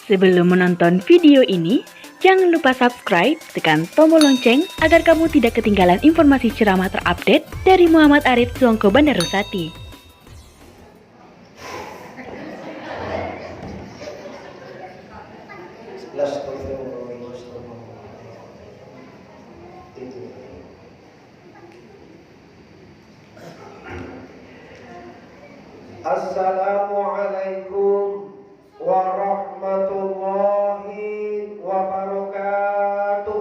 Sebelum menonton video ini, jangan lupa subscribe, tekan tombol lonceng agar kamu tidak ketinggalan informasi ceramah terupdate dari Muhammad Arif Suongko Bandarusati. Assalamualaikum warahmatullahi wabarakatuh.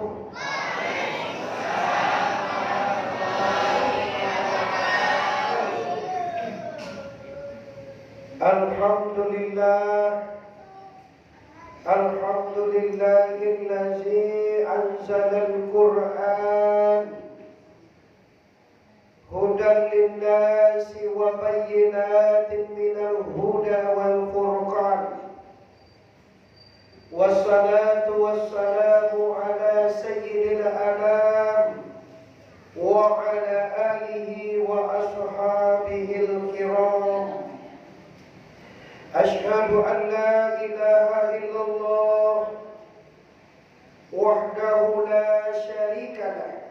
Alhamdulillahillazi anzalal Qur'an hudan linnasi wa bayyinatin minal huda wal furqan. Wassalatu wassalamu ala sayyidil anam wa ala alihi wa ashabihil kiram. Ashhadu an la ilaha illallah wahdahu la syarika lah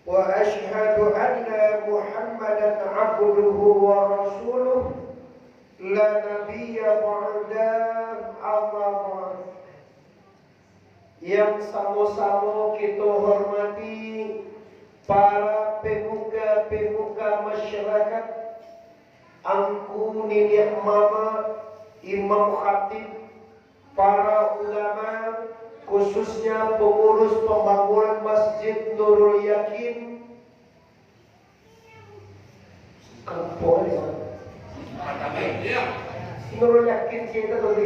wa ashhadu anna Muhammadan abduhu wa rasuluh la nabiyya ba'dah amma ba'd. Yang sama-sama kita hormati para pemuka-pemuka masyarakat, angku nenek mama, imam khatib, para ulama, khususnya pengurus pembangunan Masjid Nurul Yakin. Nurul Yakin kita tuh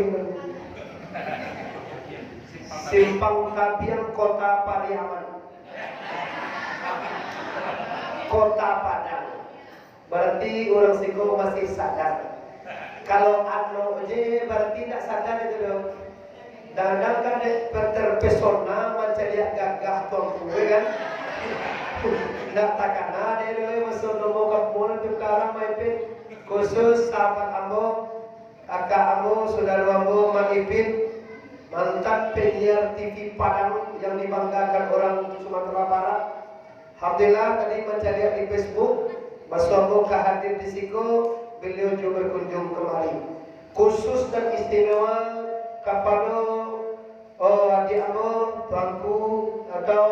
Simpang Kabian, Kota Pariaman, Kota Padang. Berarti orang Siko masih sadar. Kalau anu aja berarti tidak sadar itu dong. Dan kan terpesona macam lihat gagah tuan kue kan. Tidak takana dia dulu masuk nombor kampung itu sekarang maipin khusus sahabat ambo, kakak ambo, saudara ambo, Manipin, mantan penyiar TV Padang yang dibanggakan orang Sumatera Barat. Alhamdulillah tadi mencari di Facebook, Mas Ambo hadir di Siko, beliau juga berkunjung kemari. Khusus dan istimewa kepada adik ambo, tuanku atau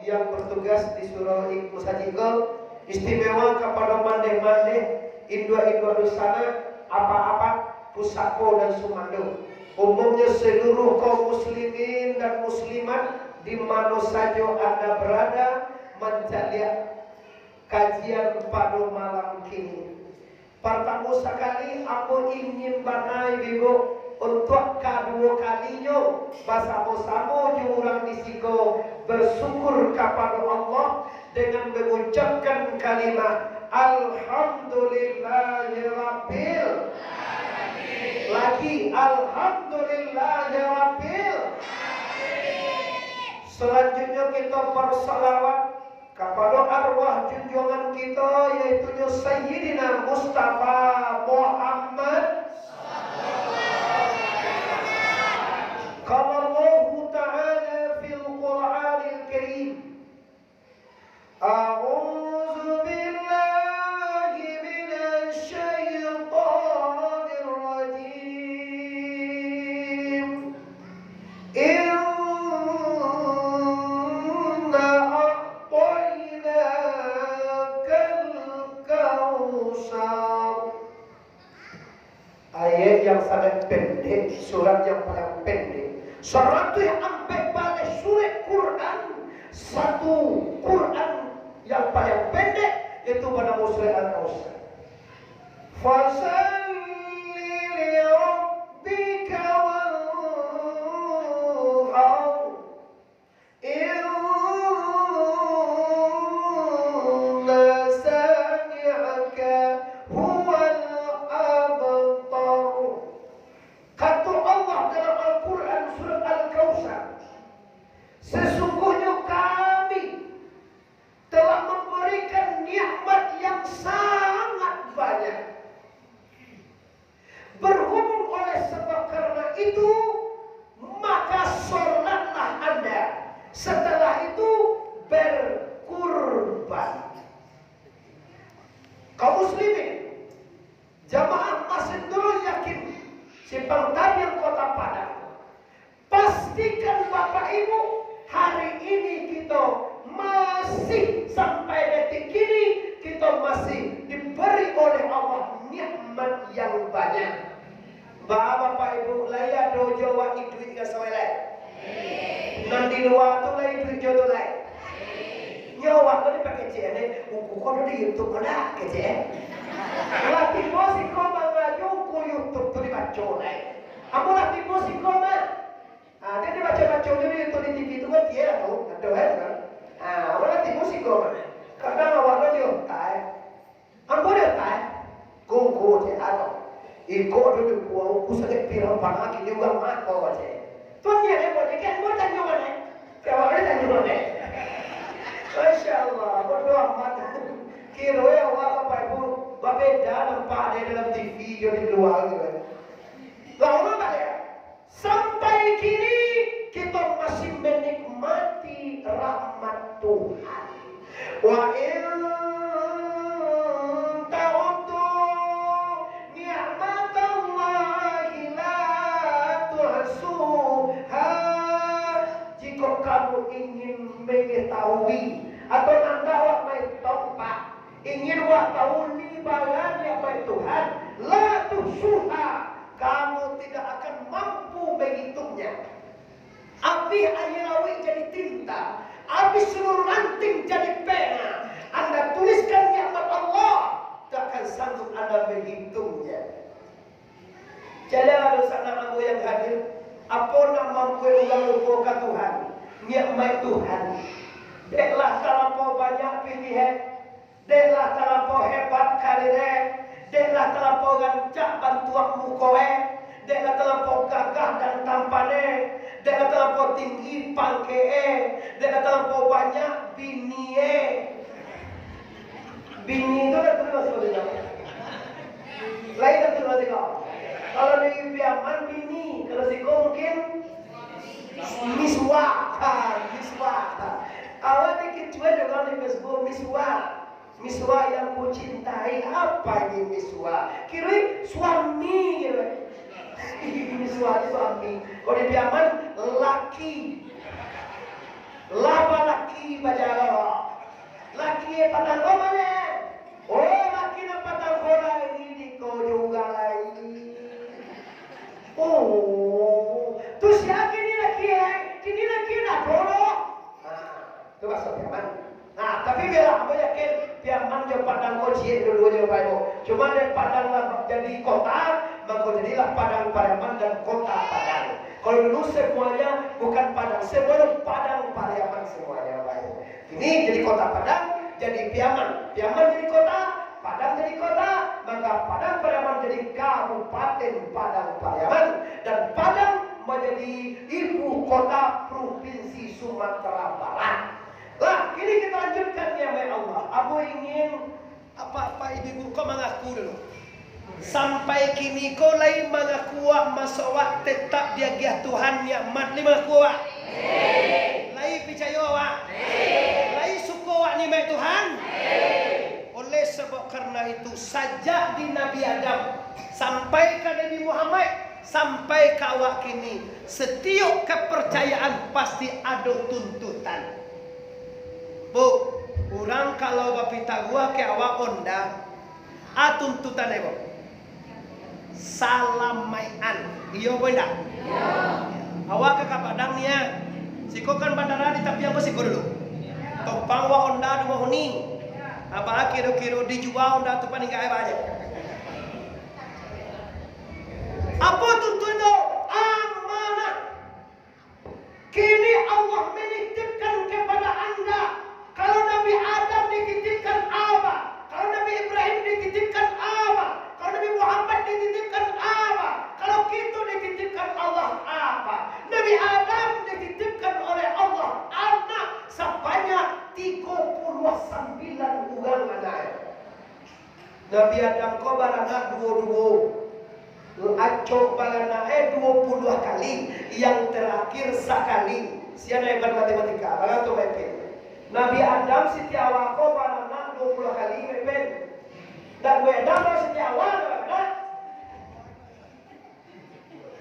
yang bertugas di Surau Musajiko, istimewa kepada mandeh-mandeh, indua-indua sana, apa-apa, Pusako dan Sumando. Umumnya seluruh kaum muslimin dan muslimat di mana saja Anda berada mencari kajian pada malam kini. Pertama sekali aku ingin banai bibo untuk kedua kalinya bersama-sama jurang di Siko bersyukur kepada Allah dengan mengucapkan kalimat Alhamdulillahirabbil alamin. Lagi Alhamdulillahirabbil alamin. Selanjutnya kita bersalawat kepada arwah junjungan kita yaitu Sayyidina Mustafa Muhammad qala Allahu ta'ala fil Qur'anil Karim a'udzu billahi minasy syaithanir rajim ayat yang sangat pendek, surat yang paling pendek. Surat yang sampai pada surat Quran, satu Quran yang paling pendek itu pada surat Al-Kausar. Fasalli li rabbika wanhar inna sani'aka huwal abtar. Kata Allah dalam Al-Quran surat Al-Kausar, sesungguhnya kami telah memberikan nikmat Jawa itu dengan soalnya. Nanti luar tu lagi itu jodoh lagi. Nyawa tu ni pakai cek ni, kau tu di YouTube mana kecek? Latih musik kau mengaju ku YouTube tu dibaca lagi. Aku latih musik kau mah. Dia dibaca-baca tu di YouTube di TV tu kan dia lah tu, ada kan? Aku latih musik kau mah. Kadang awak tu dia otak. Aku dia otak. Kau cek apa? Iko dulu buat aku sakit pirang panas kini juga mak kau aja. Tuan dia ni boleh kan? Mau tanya mana? Siapa boleh tanya mana? Masya Allah, berdoa mata. Kira awak apa ibu berbeda nampak dia dalam TV jadi luar gitu. Lalu balik. Sampai kini kita masih menikmati rahmat Tuhan. Wa in ta'uddu ni'matallahi la tuhsuha. Jika kamu ingin mengetahui atau anda awak main tempat ingin awak tahu nimbalannya baik Tuhan, la tuhsuha, kamu tidak akan mampu menghitungnya. Api air awik jadi tinta, api seluruh ranting jadi pena. Anda tuliskan nikmat Allah, tak akan sanggup anda menghitungnya. Jadi ada sana ambo yang hadir, apa nak mampu ulang lupakan Tuhan, nikmat Tuhan. Deklah terlampau banyak pilihan, deklah terlampau hebat karirnya, deklah terlampau gancak bantuan mukoe, deklah terlampau gagah dan tampane, deklah terlampau tinggi pangkee, deklah terlampau banyak binie. Bini itu kan terus maksudnya. Lain kan terus maksudnya. Kalau di Piaman bini, kalau si mungkin miswa, miswa. Awak dikit cuy dengan di Facebook miswa. Miswa yang ku cintai, apa ini miswa? Kira suami gitu. Miswa itu suami. Kalau di Piaman laki. Laba laki bajaro. Laki patang mana? Oh, laki na patang bola ini kau juga lagi. Oh, tu siapa ni laki? Ini laki nak bola. Itu masuk Piaman. Nah, tapi bila aku yakin Piaman je padang kocien dulu-dulu bayu. Cuma dia padang jadi kota, maka jadilah padang Pariaman dan kota Padang. Kalau dulu semuanya bukan padang, semuanya padang Pariaman semuanya bayu. Ini jadi kota Padang, jadi Piaman. Piaman jadi kota, Padang jadi kota, maka Padang Pariaman jadi Kabupaten Padang Pariaman dan Padang menjadi ibu kota provinsi Sumatera Barat. Lah, kini kita lanjutkan ya Allah. Aku ingin apa-apa ibu kau mengaku dulu. Sampai kini kau lain mengaku masawak tetap dia giah Tuhan nikmat lima kuat. Lain percaya awak. Lain suka awak nikmat Tuhan. Oleh sebab karena itu sajak di Nabi Adam sampai ke Nabi Muhammad sampai ke awak kini setiap kepercayaan pasti ada tuntutan. Bu, orang kalau bapita gua ke awak onda, tuntutan ibu. Salamaian, iya benda. Awak ke Padang ni ya, siko kan bandara di tapi apa siko dulu. Tompang wa onda dua huni. Apa kiro-kiro dijual onda tu paling gak banyak. Apa tuntutan itu? Amanah. Kini Allah menitipkan kepada anda. Kalau Nabi Adam dititipkan apa? Kalau Nabi Ibrahim dititipkan apa? Kalau Nabi Muhammad dititipkan apa? Kalau kita dititipkan Allah apa? Nabi Adam dititipkan oleh Allah anak sebanyak 39 orang anak. Nabi Adam kau beranak dua-dua. Acok beranak 20 kali. Yang terakhir sekali. Siapa yang matematika? Bagaimana tu mepet? Nabi Adam setiap awak beranak 20 kali mepet. Dan Adam setiap awak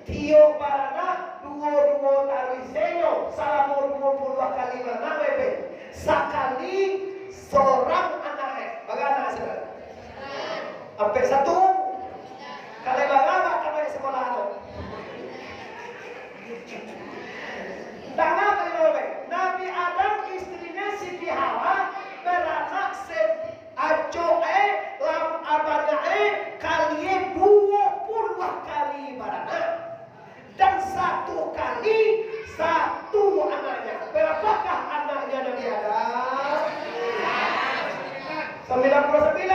Tio beranak dua kali senyo. Salah 20 kali beranak mepet. Sekali seorang anak. Bagaimana saudara? Sampai satu. Kalau bagaimana kamu di sekolah itu? 99?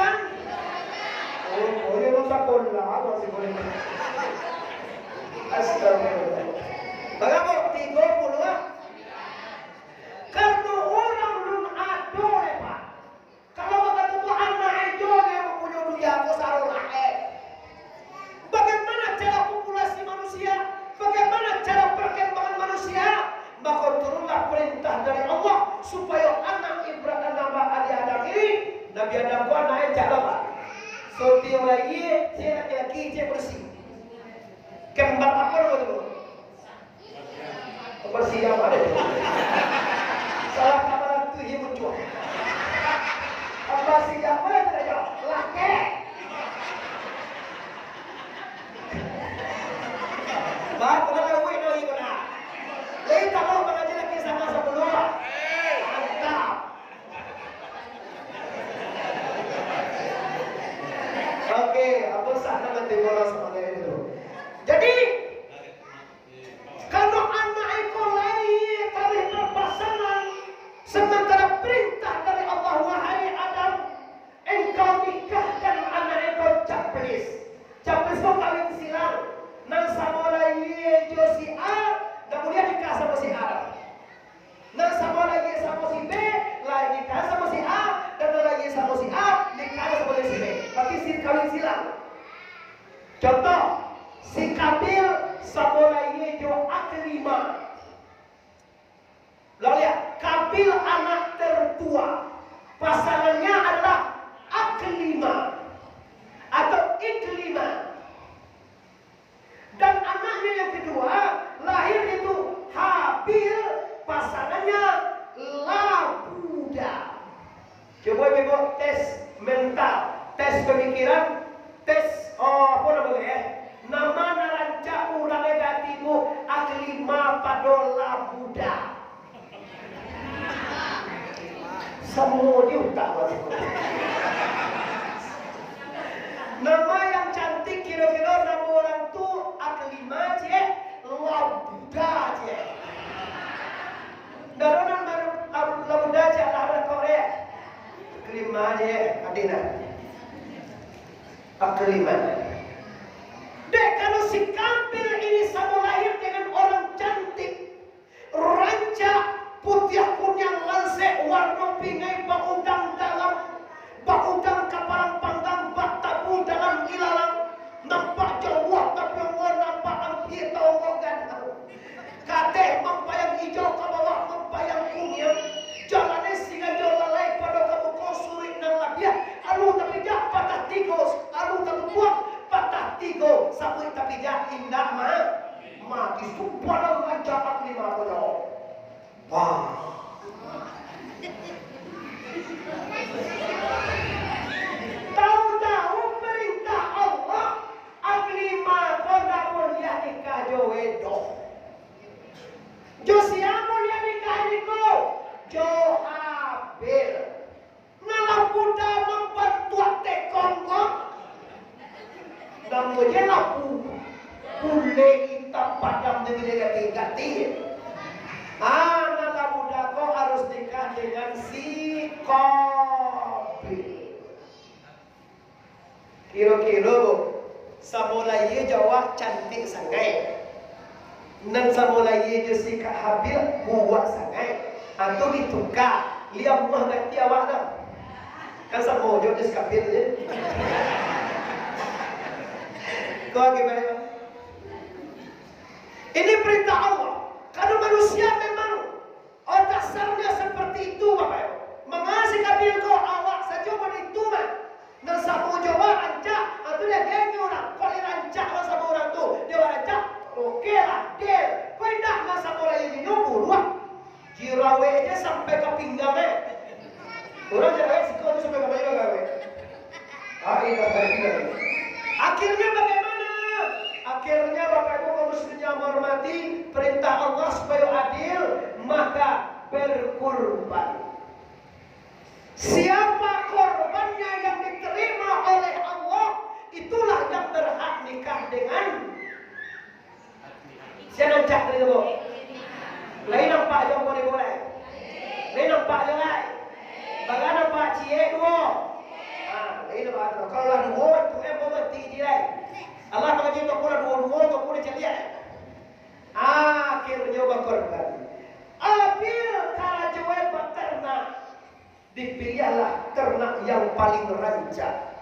Oh, yun ang sekolah. Ako sekolah. Astagfirullah. Bagaimana? 30? Karena orang belum ada, Pak. Kalau kata Tuhan itu yang mempunyai dunia sarul akhir. Bagaimana cara populasi manusia? Bagaimana cara perkembangan manusia? Maka turunlah perintah dari Allah supaya anak Ibrahim nama Adam ini, Nabi Adam gua naik cara Pak. So tiap lagi saya laki-laki saya bersih. Kembar apa itu? Bersih apa deh? Salah kamar itu dia muncul. Apa siapa yang ada? Laki. Bapak kalau gue doi kena. Jadi kalau mengaji lagi sama sebelum. Mantap. Oke, apa sana nanti bola sama ini dulu. Jadi kalau anak itu lahir dari berpasangan, sementara perintah dari Allah, wahai Adam, engkau nikahkan anak engkau caplis. Caplis itu kawin silang. Nang sama lagi si A, kemudian nikah sama si A. Nang sama lagi sama si B, lagi nikah sama si A, dan lagi sama si A, nikah sama si B. Berarti si kawin silang. Contoh, si Kabil sama lagi Aklima. Lalu lihat, Kabil anak tertua, pasangannya adalah Aklima atau Iklima. Dan anaknya yang kedua lahir itu Habil, pasangannya Labuda. Coba ibu tes mental, tes pemikiran, tes apa namanya? Nama narancak orang negatimu Aklima pada Labuda. Semua diutak nama yang cantik kira-kira nama orang tu Aklima je, Labuda je. Darunan Labuda je lah Korea. Aklima je, Adina. Aklima. Dek kalau si Kabil ini sama lahir dengan orang cantik, rancak, putih kunyang lansek, warna pingai, baudang dalam, baudang kapalang panggang, bak tabu dalam ilalang, nampak jauh tapi orang nampak ampir tahu ganteng. Kadeh mempayang hijau ke bawah mempayang kunyang, jalannya singa jauh lalai pada kamu kau surit dan labiah, alu tapi jak patah tigo, alu tapi buang patah tigo, sampai tapi jak indah mati subhanallah rancak Aklima pada. Wah. Tahu-tahu perintah Allah Aklima konda mulia nikah jowedo. Jo siapa mulia nikah niko? Jo Habil. Ngalapuda membantuan tekongko. Namanya lapu. Bule hitam padam dengan gati-gati. Anak muda kau harus nikah dengan si Kabil. Kira-kira samulai Jawa cantik sangat. Nan samulai je si Habil buat sangat. Atau ditukar liam mah ganti awak dah. Kan sama jo je si Kabil je. Kau gimana? Ini perintah Allah. Karena manusia memang dasarnya seperti itu Bapak Ibu. Mengasihi Kabil kau awak saja itu mah. Dan sabu Jawa rancak, atau dia geng orang. Kalau rancak lah sama orang tu, dia rancak. Oke lah, deal. Kau tidak nggak sama orang ini nyumbur wah. Jirawe aja sampai ke pinggangnya. Orang jirawe sih kau sampai ke pinggangnya. Akhirnya bagaimana? Akhirnya Bapak Ibu kaum muslimin yang menghormati perintah Allah supaya adil, maka berkurban. Siapa korbannya yang diterima oleh Allah, itulah yang berhak nikah dengan. Saya nancak dari itu. Lain nampak jauh boleh. Lain nampak jelai. Bagaimana nampak cie dua. Kalau lah dua tu mati dia. Allah mengaji tu pula dua tu pula jadi. Akhirnya berkorban. Apil kalau jual peternak, dipilihlah ternak yang paling rancak.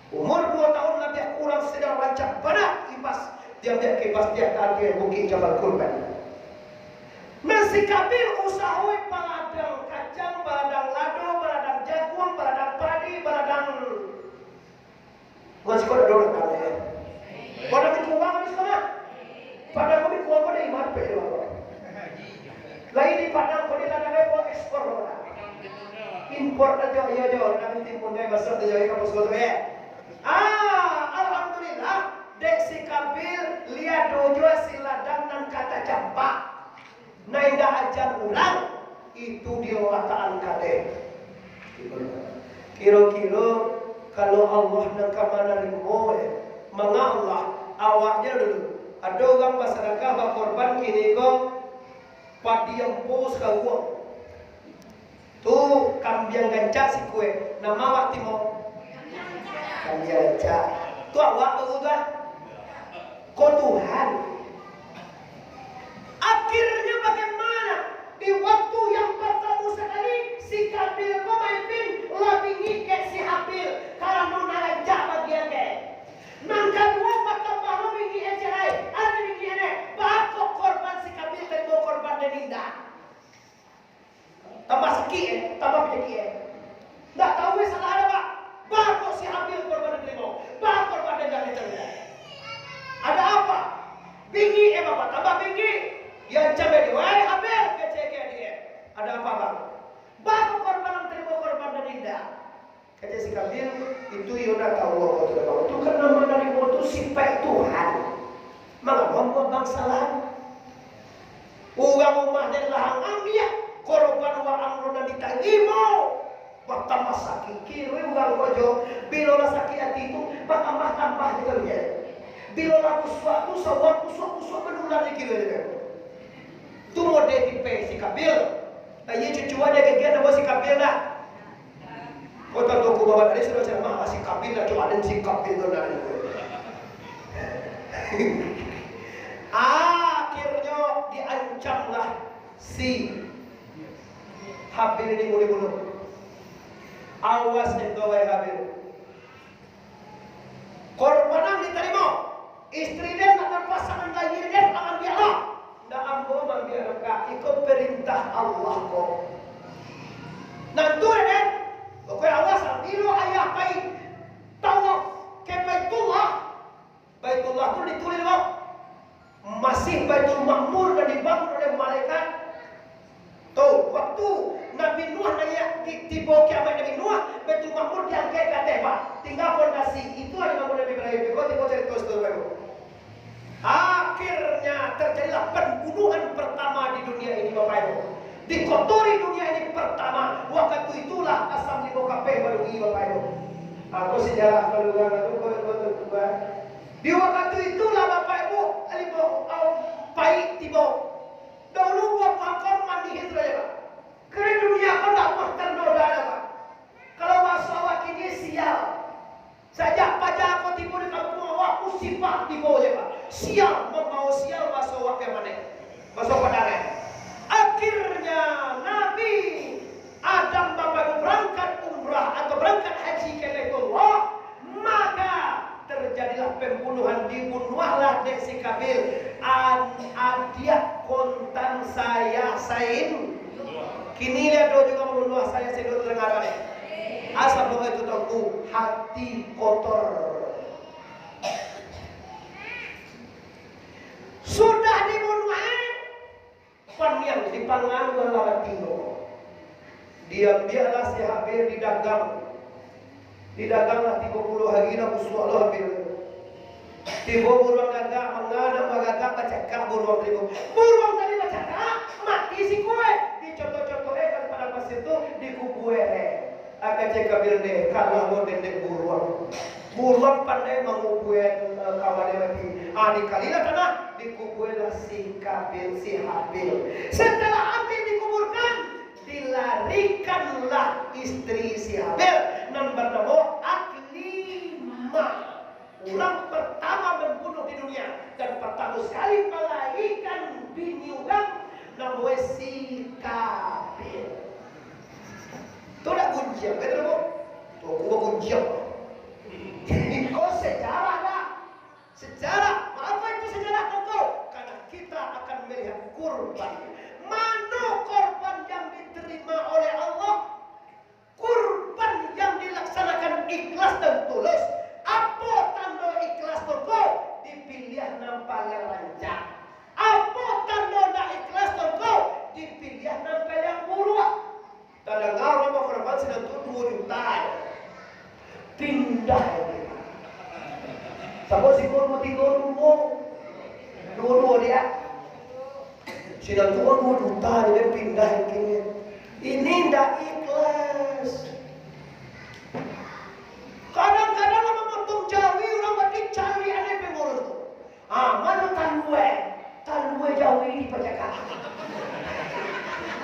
Umur 2 tahun lebih kurang sedang rancak berat ibas. Dia ambil kibas dia ke Bukit Jabal Kurban. Nasi Kabil usahoi baladang kacang, baladang lado, baladang jagung, baladang padi, baladang masih kau ada orang kali ya. Kau ada kekuang di sana. Padang kau kekuang kau ada iman pelu. Lagi di padang kau di ladang kau ekspor orang. Impor aja ya jauh. Nanti timbul gaya besar tu jadi kamu suatu ya. Alhamdulillah. Dek si Kabil lihat dojo si ladang dan kata campak. Naida ajar ulang itu dia wataan kade. Kira-kira kalau Allah nak kamana rimo manga Allah awaknya dulu. Ada orang masyarakat berkorban kini ko padi yang pos kau. Tu kambing gancak si kue. Nama awak timo. Kambing gancak. Tu awak tu dah. Ko Tuhan. Akhirnya bagaimana? Di waktu yang pertama sekali si Kabil ko main lebih ngikek si Habil kalau nuna rancak bagian ke. Nang kedua mata baru bingi ecerai. Ada bingi ene. Bakok korban si Kabil terima korban dan indah. Tambah sakit tambah penyakit tak tahu salah ada pak. Bakok si Habil korban dan terima. Bakok korban dan jangan diterima. Ada apa? Bingi bapak tambah bingi. Yang cabai dia, wahai Habil kecek dia. Ada apa bang? Bakok korban dan terima korban dan indah. Kata si Kabil itu Yona tahu itu kan nama dari itu sifat Tuhan. Mengapa bangsa lain? Uang rumah dan lahang ambil korban uang amro dan ditangimo. Bertambah sakit kiri uang kojo. Bila sakit hati itu bertambah-tambah gitu ya. Bila sesuatu sawah kusuk menular di kiri dia. Itu model tipe si Kabil. Tapi cucu ada kegiatan nama si Kabil dah. Kau tahu aku bawa tadi sudah ceramah si Kabil dah cuma ada si Kabil tu dah. Akhirnya diancamlah si Habil ini bunuh. Awas engkau wahai Habil. Korbanan diterima. Istri dia nak pasangan lagi dia akan biarlah. Dah ambo manggil mereka ikut perintah Allah kok. Nanti kan? Pokoknya awas niru ayah baik tawaf ke Baitullah. Baitullah itu ditulis kok. Masih Baitul Makmur dan dibangun oleh malaikat. Tuh, waktu Nabi Nuh nanya di bawah kiamat Nabi Nuh, Baitul Makmur diangkat ke atas Pak. Tinggal fondasi itu ada bangun Nabi Ibrahim. Kau tengok cerita itu. Akhirnya terjadilah pembunuhan pertama di dunia ini Bapak Ibu. Dikotori dunia ini pertama. Waktu itulah asam di muka baru Bapak Ibu. Aku sejarah keluar itu di waktu itulah Bapak Ibu alibo baik tiba. Dahulu buat makan mandi hijrah ya Pak. Karena dunia kan tak pernah ternoda Pak. Kalau masalah kini sial. Sejak pajak aku tiba di kampung awak musibah tiba ya Pak. Sial membawa sial masuk awak ke mana? Masuk padang. Akhirnya Nabi Adam Bapak Ibu berangkat umrah atau berangkat haji ke Baitullah, maka terjadilah pembunuhan, dibunuhlah dek si Kabil. Adia kontan saya sain. Kini lihat do juga membunuh saya sedot dengar ni. Asal doa itu tahu hati kotor. Sudah dibunuh yang dipangan lawan tino. Diambillah si Habil didagang. Didaganglah 30 hari na musuh Allah Habil. Tiba buruang gagak mengadang magagak bacakak buruang tiba. Buruang tadi bacakak mati si kue. Dicontoh-contoh kan pada pas itu dikubue. Akan cek Kabil deh kalau mau dendek buruang. Buruang pandai mengubuin kawannya mati. Dikalilah tanah dikuburlah si Kabil si Habil. Setelah Habil dikuburkan, dilarikanlah istri si Habil. Nan bernama Akli si Kabil. Itu nak gunjang, kata apa? Tuh aku mau gunjang. Kau sejarah dah. Sejarah. Apa itu sejarah kau? Karena kita akan melihat kurban. Mana korban yang diterima oleh Allah? Kurban yang dilaksanakan ikhlas dan tulus. Apa tanda ikhlas toko? Dipilih nampal yang lancar. Apa tanda nak ikhlas toko? Dipilih nampal yang buruk. Tanda ngau nama korban sudah 2 juta. Pindah. Sama si korban 3 rumah. Dua dia. Sudah tua 2 juta dia pindah ini. Ini tidak ikhlas. Kadang-kadang orang motong Jawi orang berarti cari aneh pengurus. Mana tanue Jawi di Pajakan.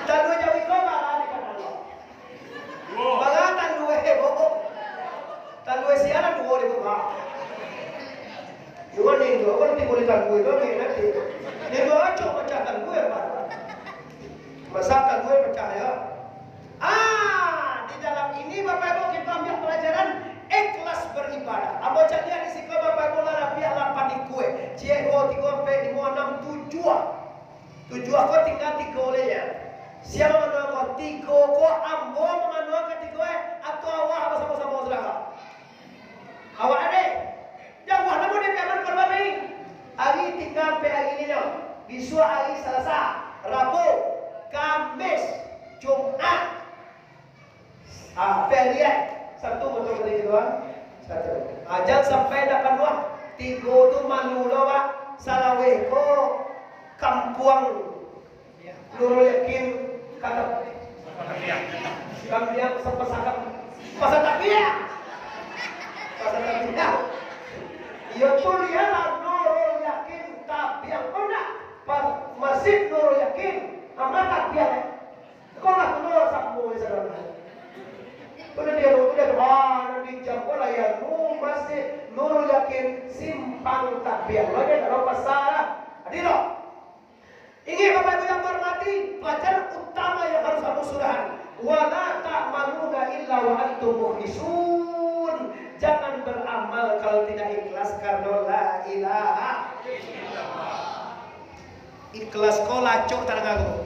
Tanue Jawi kau malah di kanan lo. Malah tanue bohong. Tanue siaran 2.000 kau. Juga nih dua kan timbul tanue itu nih nanti. Nih dua cuma pecah tanue apa? Masa tanue pecah ya? Di dalam ini Bapak Ibu kita ambil pelajaran ikhlas beribadah. Amo jadi di sini Bapak Ibu lara biar lapan di kue. Cie 2 3 4 5 6 7. 7 aku tinggal 3 olehnya. Siapa mengenal kau 3 kau ambo mengenal ke 3 atau awak apa sama-sama saudara? Awak ada? Yang wah namun dia akan korban ini. Hari tinggal pe hari ini nya. Bisu hari Selasa, Rabu, Kamis, Jumat. Ferian Sabtu betul betul itu satu. Jangan sampai dapat dua. 3 tu malu lawa salaweh ko kampuang Nurul Yakin kata kampiang sepasakam pasal tapiah. Ya tu lihatlah Nurul Yakin tapiang enggak masjid Nurul Yakin amat tapiah. Kau nak Nurul sambo saudara. Kalau dia nanti jam bola ya masih Nurul Yakin simpang tapian. Lagi kalau pasar, adilo. Ini Bapak Ibu yang hormati, pelajaran utama yang harus kamu sudahan. Wala ta'maluna illa wa antum mukhlisun. Jangan beramal kalau tidak ikhlas karena la ilaha illallah. Ikhlas kau lacok tarang.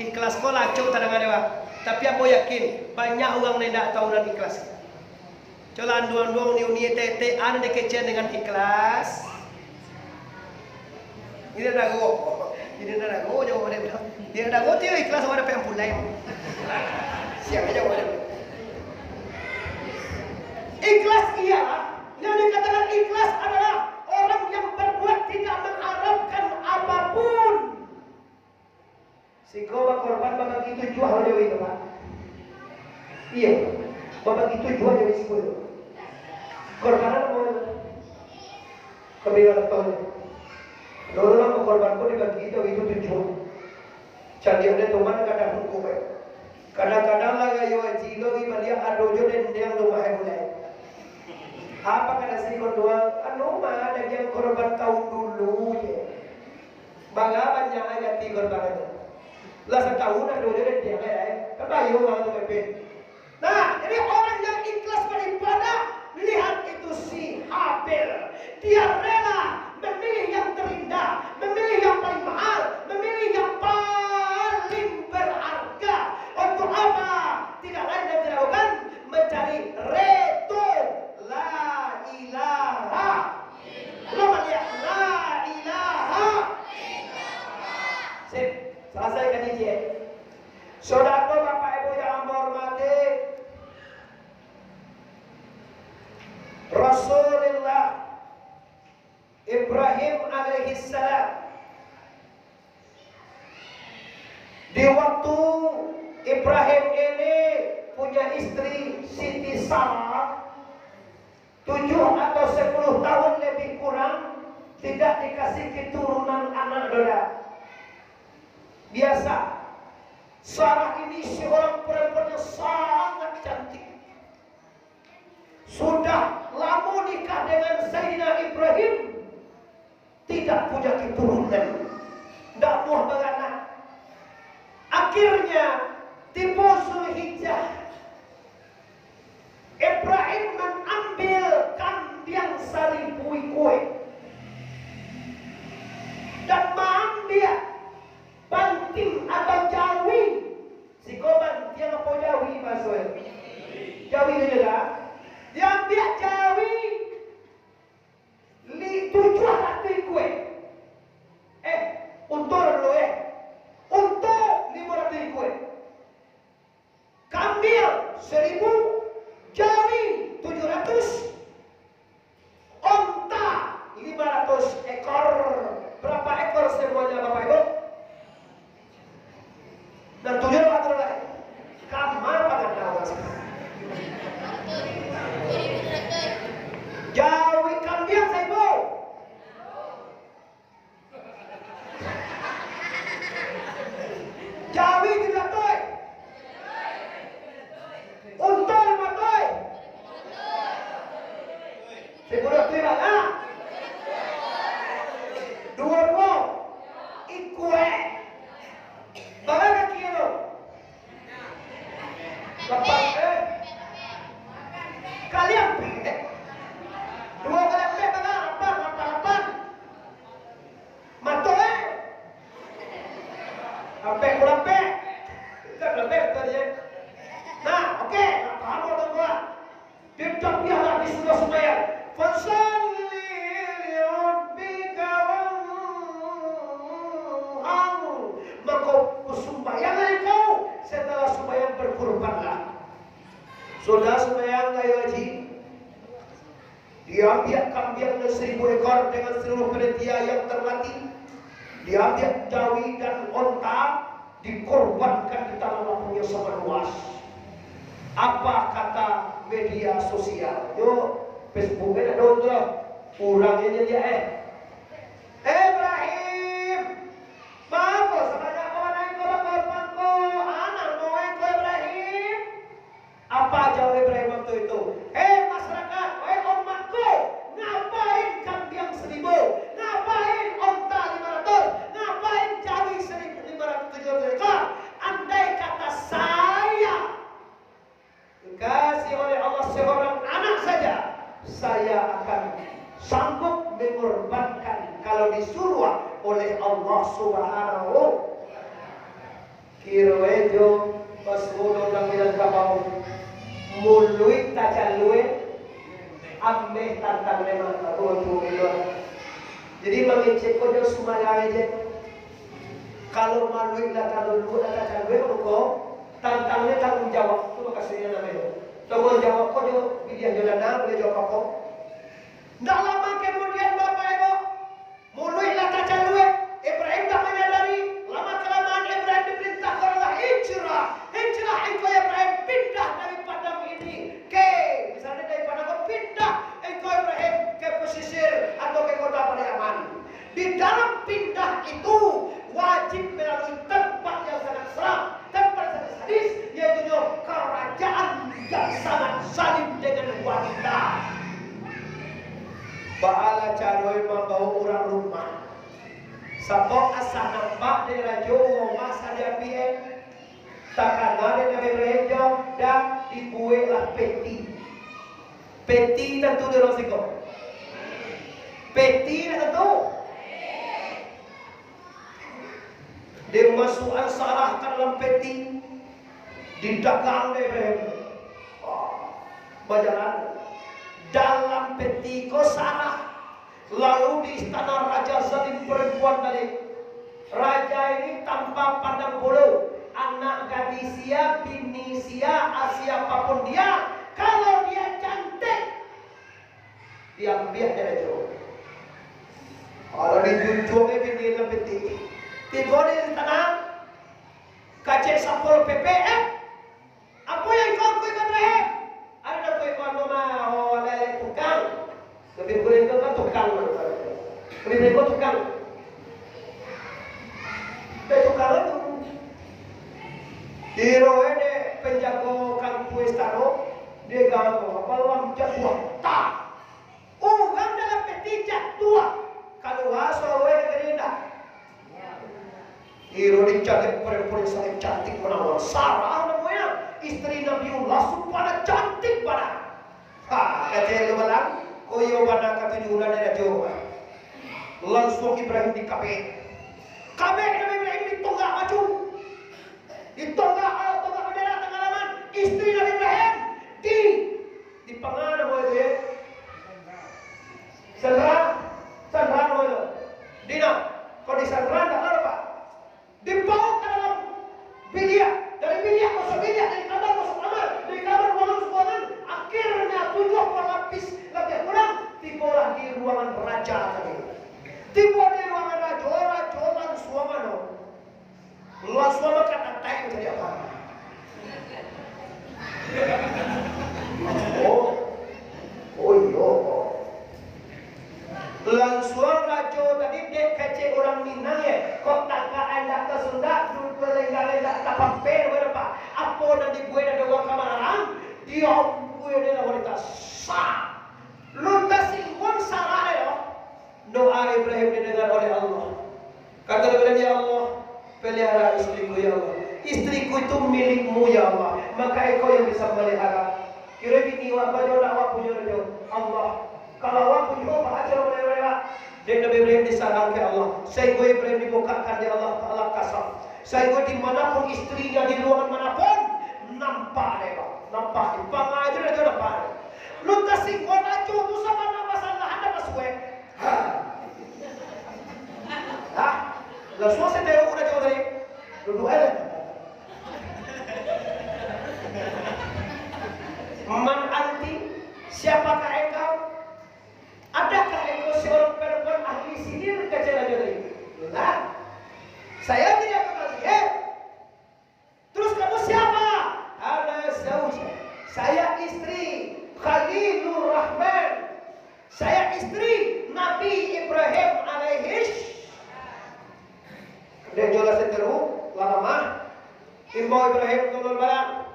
Ikhlas kau lacok tarang dewa. Tapi aku yakin banyak orang yang tidak tahu dan ikhlas. Coba anduan-anduan ni tete anda dikecil dengan ikhlas. Ini dah go. Ini dah go jauh mana bilang. Dia dah go tiada ikhlas orang apa yang pulai. Siang aja orang. Ikhlas ialah yang dikatakan ikhlas adalah orang yang berbuat tidak mengharapkan apapun. Si kau korban bapak itu jual dia itu pak. Iya, bapak itu jual dia si kau. Korbanan mau kebilang tahun. Dorong korban kau dibagi itu 7. Jadi ada teman kadang hukum. Kadang-kadang lagi yo jilo di malia adojo dan yang rumah mulai. Apa kata si korban? Anu mah ada yang korban tahun dulu je. Bagaimana yang ada di korban itu? Lah setahun ada udah dia kebayu orang tu pepin. Nah, jadi orang yang ikhlas beribadah lihat itu si Habil. Dia rela memilih yang terindah, memilih yang paling mahal, memilih yang paling berharga. Untuk apa? Tidak lain dan tidak bukan mencari reto la ilaha. Belum lihat la ilaha. Sip. Selesai kan ini. Saudara Bapak Ibu yang hormati, Rasulullah Ibrahim alaihissalam di waktu Ibrahim ini punya istri Siti Sarah 7 atau 10 tahun lebih kurang tidak dikasih keturunan anak saudara. Biasa Sarah ini seorang perempuan yang sangat cantik. Sudah lama nikah dengan Sayyidina Ibrahim, tidak punya keturunan, tidak buah beranak. Jawi ni lah. Diambil Jawi tujuh hati kue. Untuk dulu Untuk 500 kue. Kambil 1000, Jawi 700, onta 500 ekor. Berapa ekor semuanya Bapak Ibu? Dan 7 atau lain. Kamar pangan sekarang. Jawi kambil 1000. Jawi 300. Unta 500. Segera tidak ah. 2 ikue. Bagaimana kilo? Bapak kalian pendek. 2 kali pendek apa? Mato Sampai kulampe. Kita kulampe tadi. Nah, oke, paham orang tua. Tidak biarlah di surga sembahyang. Fasalli li rabbika wanhar. Maka sembahyanglah engkau, setelah sembahyang berkurbanlah. Sudah sembahyang kayu haji. Diambil kambing 1000 ekor dengan seluruh panitia yang terlatih. Diambil jawi dan onta, dikorbankan di tanah lapang yang sangat luas. Apa kata media sosial? Yo, Facebooknya ada tuh, urangnya dia Ibrahim, maaf sebanyak kawan aku korban ko, anak mau ko Ibrahim. Apa jawab Ibrahim waktu itu? Masyarakat, umatku, ngapain kambing 1000? Ngapain onta 500? Ngapain jawi 1570 ekor? Andai kata saya dikasih oleh Allah seorang anak saja, saya akan sanggup mengorbankan kalau disuruh oleh Allah Subhanahu. Kiroejo masmudo namilan kapau mului tajalue amme tantang lema aku jadi mengecek kojo sumaya aja kalau malui kalau lu tajalue kok tantangnya tanggung jawab itu makasihnya namanya tanggung jawab kojo bidiah jodana boleh jawab kok ndak lama kemudian Bapak Ibu mului tajalue Ibrahim tak menyadari lama kelamaan Ibrahim diperintahkan Allah hijrah engkau Ibrahim pindah dari padang ini ke misalnya dari padang pindah engkau Ibrahim ke pesisir atau ke kota Pariaman. Di dalam pindah itu wajib melalui tempat yang sangat seram, tempat yang sangat sadis, yaitu kerajaan yang sangat zalim dengan wanita. Baala caroi membawa orang rumah. Sabok asa nampak dari rajo masa dia pien takkan dari rejo dan dibuatlah peti tentu di Rosiko peti tentu dimasukkan sarah ke dalam peti didagang dari berjalan dalam peti ko sarah. Lalu di istana Raja Zalim perempuan tadi. Raja ini tanpa pandang bulu. Anak gadis sia, bini sia, siapapun dia. Kalau dia cantik, diambil dari jauh. Kalau dijunjungnya bini dalam peti. Tiba di istana. Kacek sampul PPM. Apa yang kau Ibrahim? Ada kau nama lele tukang. Lebih boleh kan tukang, lebih boleh tukang. Tukang itu, hero ini penjago kampung istana, dia galau apa orang jatuh tak, orang dalam peti jatuh, kalau asal orang gerinda, hero dicari perempuan sangat cantik menawan, Sarah namanya, istri Nabiullah supaya cantik pada, kata lu bilang. Koyo pada ketujuh bulan dari jauh. Langsung Ibrahim di kabe. Kabe Nabi Ibrahim ditonggak maju. Ditonggak bendera tengah laman. Istri Nabi Ibrahim di semua kata tai jadi apa? Oh iya. Langsung rajo tadi dek kece orang Minang ya. Kok tak ada ke Sunda, dulu pelenggal-lenggal tak pamper berapa? Apa nak dibuat ada orang kamaran? Dia buat dia wanita sah. Luntas singkong salah ya. Doa Ibrahim didengar oleh Allah. Kata kepada dia Allah, pelihara istriku ya Allah. Istriku itu milikmu ya Allah. Maka engkau yang bisa melihara. Kira bini wa bajo nak wa punya Allah. Kalau wa punya bahagia melihara. Dan Nabi Ibrahim disarang ke Allah. Saya Ibrahim dibukakan di Allah Taala kasar. Saya dimanapun istrinya di ruangan manapun nampak dia, nampak di pangai aja dia nampak. Lu kasih kona tu sama nama salah ada pasue. Langsung saya tahu udah jauh dari duduk aja. Man anti, siapakah engkau? Adakah engkau seorang perempuan ahli sihir kecil dari? Nah, saya tidak kenal sihir. Terus kamu siapa? Ana zauji. Saya istri Khalilur Rahman. Saya istri Nabi Ibrahim alaihi. Dan jelas seteru lama Imbau Ibrahim tolong balang.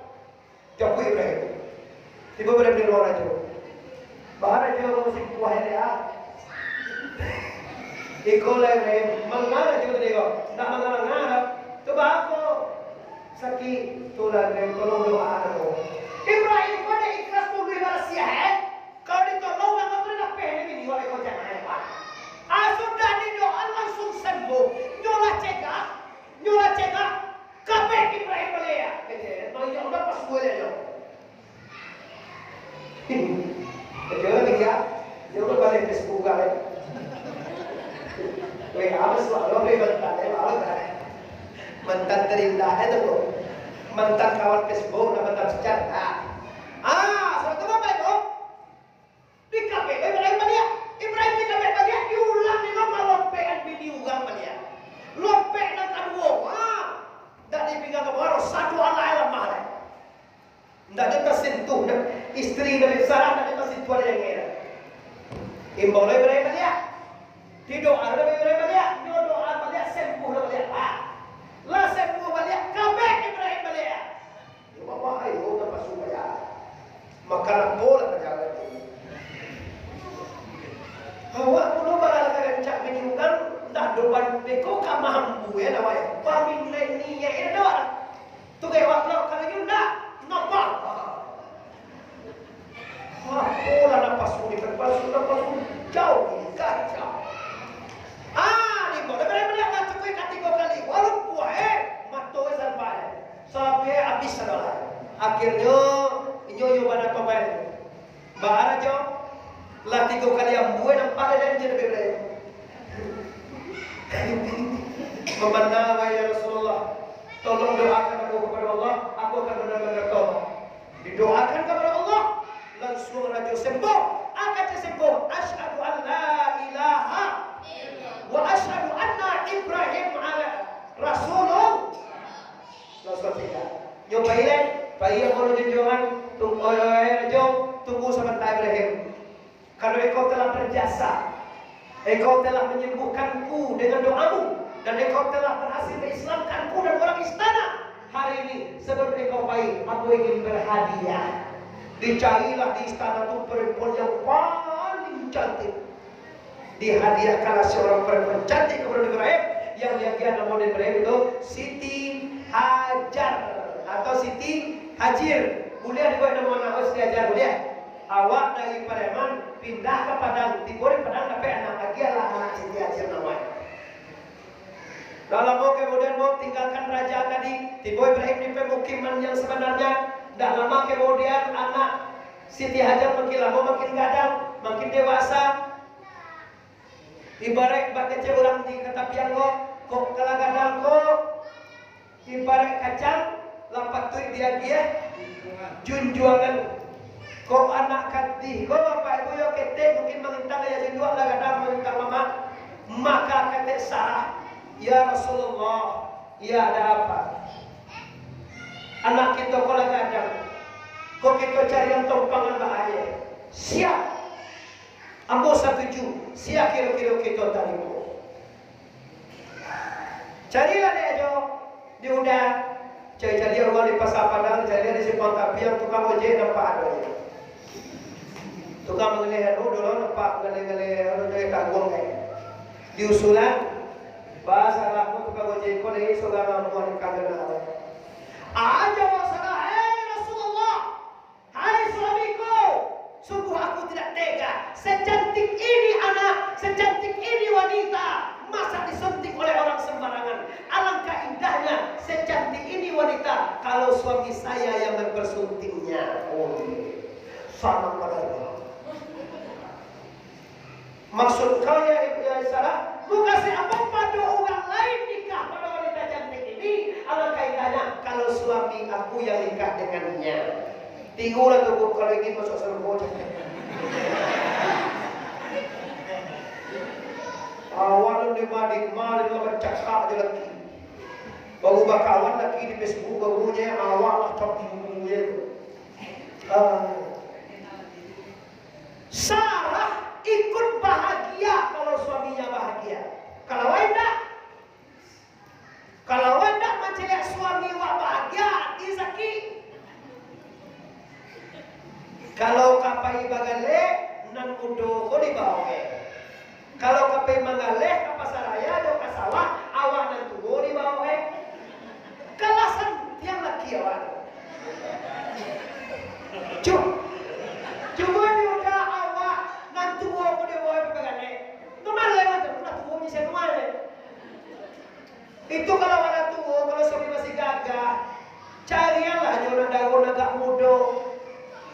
Japu Ibrahim. Tiba Ibrahim di luar aja. Bahar aja musik kuah dia. Ikola Ibrahim mengarah juga dia. Tak mengarah. Coba aku sakit tulang Ibrahim tolong doa aku. Ibrahim pada ikhlas tu ibarat sihat. Kau ditolong aku tidak pengen ini oleh kau jangan apa. Sudah didoa langsung sembuh. Nyola cegah. Kabeh Ibrahim belia. Kece, mau yang udah pas gue aja. Kece lagi ya. Dia udah balik Facebook kali. Weh, apa selalu mantan terindah itu bro. Mantan kawan Facebook dan mantan sejarah. Suatu apa itu? Di KPK Ibrahim dia. Ibrahim di KPK dia diulang di nama lopean video gambar dia. Lopek dan kedua. Dan di pinggang kebaru satu anak yang mahal. Tidak ada tersentuh istri dari Sarah tidak ada tersentuh ada yang ngira. Imbau Ibrahim dia. Di doa dari Ibrahim dia. Di doa dia sembuh dari dia. Lah sembuh balik kabeh Ibrahim balik. Ya bapak ayo dapat supaya makanan bola terjaga ini. Awak perlu bakal kerencak menyukan dah depan beko kamambu ya namanya. Pamin ni ya ini doa. Tu kayak waktu kalau you ndak nampak. Bola napas uni napas jauh kacau. Di bola benar-benar nak cukup ketiga kali. Walau matoy sampai habis saudara. Akhirnya inyo pada pemain. Bahara jo lah 3 kali yang buat nampak dan jadi berbeda. Memandang ya Rasulullah, tolong doakan aku kepada Allah, aku akan benar-benar tobat. Didoakan kepada Allah, langsung raja sembuh. Akan sembuh. Asyhadu an la ilaha wa asyhadu anna Ibrahim ala Rasulullah. Langsung tidak. Nyobain, bayi yang mau junjungan, tunggu sebentar Ibrahim. Karena engkau telah berjasa, engkau telah menyembuhkanku dengan doamu, dan engkau telah berhasil mengislamkanku dan orang istana. Hari ini sebelum engkau baik, aku ingin berhadiah. Dicarilah di istana itu perempuan yang paling cantik. Dihadiahkanlah seorang perempuan cantik kepada Ibrahim, yang dia nama Ibrahim itu Siti Hajar atau Siti Hajir. Boleh dibuat nama anak Siti Hajar boleh. Awak dari Pareman pindah ke Padang, Timur Padang tapi anak lagi adalah anak Siti Hajar namanya. Dalam kemudian mau tinggalkan raja tadi, Timur Ibrahim di pemukiman yang sebenarnya. Tak lama kemudian anak Siti Hajar makin lama makin gadang, makin dewasa. Ibarat bak kecil orang di ketapian kok kalau gadang kok ibarat kacang lampat tu dia junjuangan. Kau anak kati, kau bapak ibu yo ketek mungkin mengintang ya junjuan lah gadang mengintang mama. Maka kata Sarah, ya Rasulullah, ya ada apa? Anak kita kalau kadang, kok kita cari yang tompangan bahaya. Siap. Ambo setuju. Siap kira-kira kita terima. Carilah dia aja. Dia udah cari orang di pasar Padang, cari di simpang Kapiang, tukang ojek nampak ada. Tukang mengelih dulu nampak mengelih tanggung diusulan bahasa aku tukang ojek kau dari saudara rumah di kagak aja masalah. Rasulullah, hai suamiku, sungguh aku tidak tega. Secantik ini anak, secantik ini wanita, masa disuntik oleh orang sembarangan. Alangkah indahnya secantik ini wanita kalau suami saya yang mempersuntiknya. Oh, sama pada maksud kau ya Sarah, lu kasih apa pada orang lain nikah pada wanita cantik ini? Alangkah indahnya kalau suami aku yang nikah dengannya. Tinggal tuh kalau ingin masuk surga. Awan di mading malin lawan cakap je lagi. Baru bakawan lagi di Facebook barunya awal lah cok bukunya itu. Sarah ikut bahagia kalau suaminya bahagia. Kalau enggak macam lihat suami wak bahagia, hati sakit. Kalau kapai bagale nan kudo ko di bawe. Kalau kapai mangaleh ka pasaraya do ka sawah awak nan tugo di bawe. Kalasan yang laki awak. Cuma udah awak nan tugo ko di bawe bagale. Teman lewat nak tugo ni saya mana? Itu kalau ada tugo, kalau suami masih gagah, carilah jodoh daun agak muda.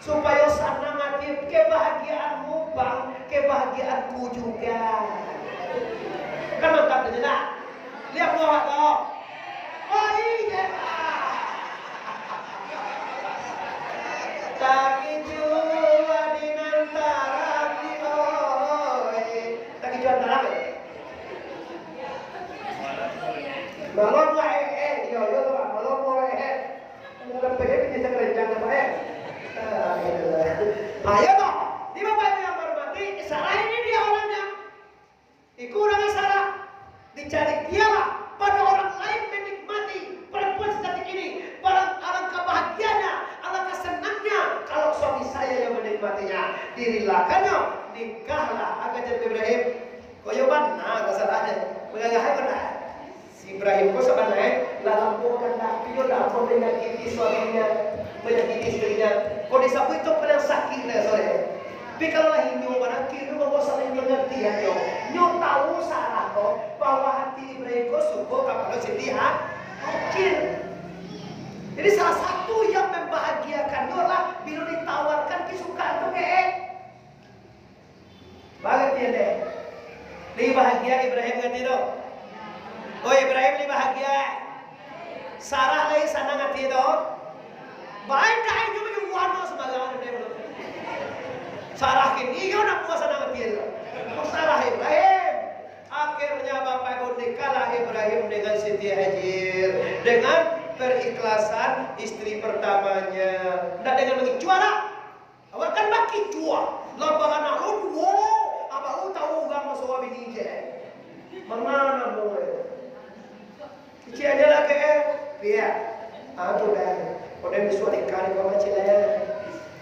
Supaya sana mati kebahagiaanmu bang, kebahagiaanku juga. Kan mantap aja nak. Lihat gua toh. Oh iya. Taki jua di antara oi. Taki jua antara apa? Balon yo balon Udah pengen bisa kerencang apa Ayo dong, di Bapak Ibu yang hormati, Sarah ini dia orangnya. Ikut orang Sarah, dicari dialah pada orang lain menikmati perempuan secantik ini. Alangkah bahagianya, alangkah senangnya kalau suami saya yang menikmatinya. Dirilakannya, nikahlah agak jadi Ibrahim. Koyoban, nah masalahnya, mengagahai benar. Si Ibrahim kok sebenarnya lalampukan video lapor menyakiti suaminya, menyakiti istrinya. Kau disapu itu pernah sakit lah sore. Tapi kalau lagi nyoba kiri bawa saling mengerti ya nyo tahu salah kok bahwa hati Ibrahim kau suka kalau sedih kecil. Jadi salah satu yang membahagiakan adalah bila ditawarkan kesukaan itu kayak banget ya deh. Lebih bahagia Ibrahim ngerti dong. Oh Ibrahim lebih bahagia. Sarah lagi sana ngerti dong. Baik dah ini punya warna sembarangan dia. Sarah kini yo nak puasa nama dia. Sarah Ibrahim. Akhirnya Bapak Ibu nikahlah Ibrahim dengan Siti Hajar dengan perikhlasan istri pertamanya. Tidak dengan mengejuara. Awak kan baki jua. Lambangan aku wow. Abang tahu gang masuk bini je. Mana boleh. Kecil aja lah ke biar. Aduh dah. Kau bisa dikari kau macam mana?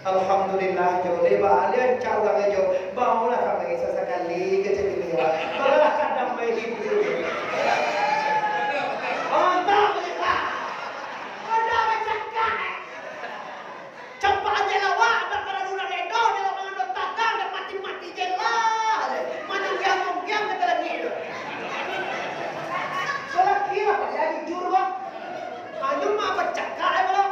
Alhamdulillah jauh lebar alian cau lagi jauh. Bawalah kami sesekali ke jadi dia. Kalau kadang main hidup. Mantap lah. Ada macam kan? Cepat aja lah wah. Ada pada luna ledo dia mengendor tagang dan mati je lah. Mana giang kata lagi. Soalnya kira apa ya jujur wah. Hanya mah bercakap belum.